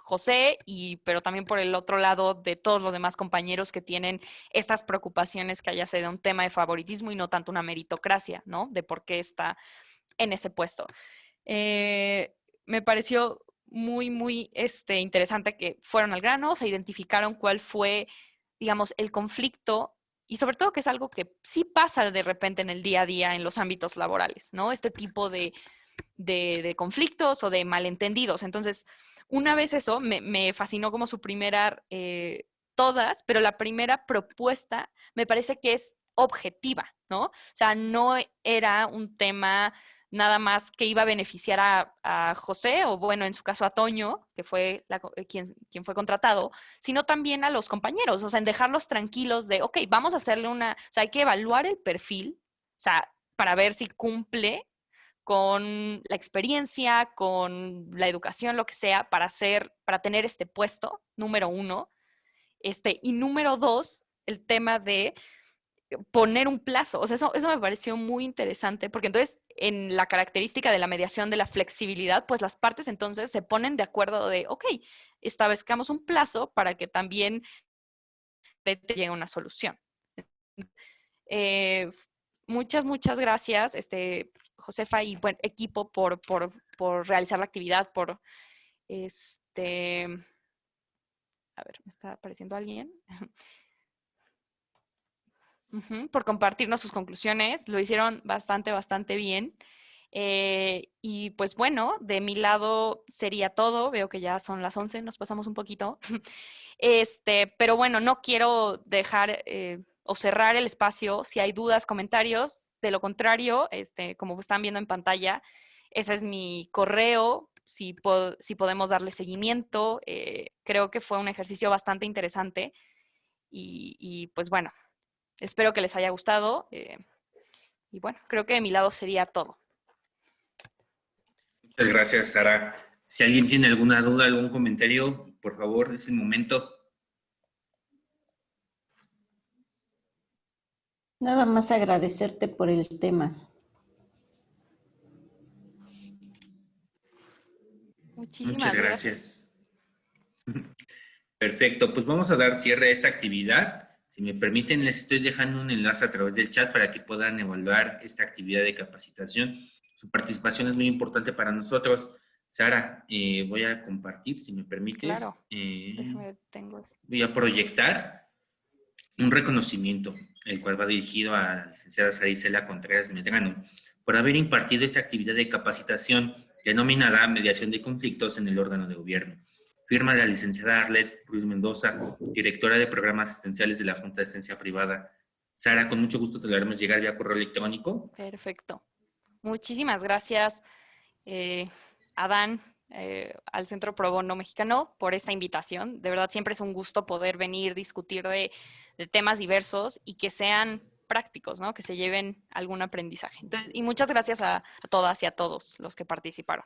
José, pero también por el otro lado de todos los demás compañeros que tienen estas preocupaciones que haya sido un tema de favoritismo y no tanto una meritocracia, ¿no? De por qué está en ese puesto. Me pareció muy, muy interesante que fueron al grano, se identificaron cuál fue, digamos, el conflicto y sobre todo que es algo que sí pasa de repente en el día a día en los ámbitos laborales, ¿no? Este tipo de conflictos o de malentendidos. Entonces, una vez eso, me fascinó como su primera, todas, pero la primera propuesta me parece que es objetiva, ¿no? O sea, no era un tema nada más que iba a beneficiar a José, o bueno, en su caso a Toño, que fue quien fue contratado, sino también a los compañeros, o sea, en dejarlos tranquilos de, ok, vamos a hacerle o sea, hay que evaluar el perfil, o sea, para ver si cumple con la experiencia, con la educación, lo que sea, para tener este puesto, número uno. Y número dos, el tema de poner un plazo. O sea, eso me pareció muy interesante, porque entonces en la característica de la mediación de la flexibilidad, pues las partes entonces se ponen de acuerdo de, ok, establezcamos un plazo para que también te llegue una solución. Muchas, muchas gracias, Josefa y buen equipo por realizar la actividad, a ver, ¿me está apareciendo alguien? Por compartirnos sus conclusiones, lo hicieron bastante, bastante bien. Y pues bueno, de mi lado sería todo. Veo que ya son las 11, nos pasamos un poquito. Pero bueno, no quiero dejar o cerrar el espacio si hay dudas, comentarios. De lo contrario, como están viendo en pantalla, ese es mi correo. Si podemos darle seguimiento. Creo que fue un ejercicio bastante interesante. Y pues bueno, espero que les haya gustado. Y bueno, creo que de mi lado sería todo. Muchas gracias, Sara. Si alguien tiene alguna duda, algún comentario, por favor, es el momento. Nada más agradecerte por el tema. Muchas gracias. Perfecto, pues vamos a dar cierre a esta actividad. Si me permiten, les estoy dejando un enlace a través del chat para que puedan evaluar esta actividad de capacitación. Su participación es muy importante para nosotros. Sara, voy a compartir, si me permites. Claro. Voy a proyectar un reconocimiento, el cual va dirigido a la licenciada Sara Isela Contreras Medrano, por haber impartido esta actividad de capacitación denominada Mediación de Conflictos en el órgano de gobierno. Firma la licenciada Arlet Cruz Mendoza, directora de Programas Asistenciales de la Junta de Asistencia Privada. Sara, con mucho gusto te lo haremos llegar vía correo electrónico. Perfecto. Muchísimas gracias, Adán, al Centro Pro Bono Mexicano por esta invitación. De verdad, siempre es un gusto poder venir, discutir de temas diversos y que sean prácticos, ¿no? Que se lleven algún aprendizaje. Entonces, y muchas gracias a todas y a todos los que participaron.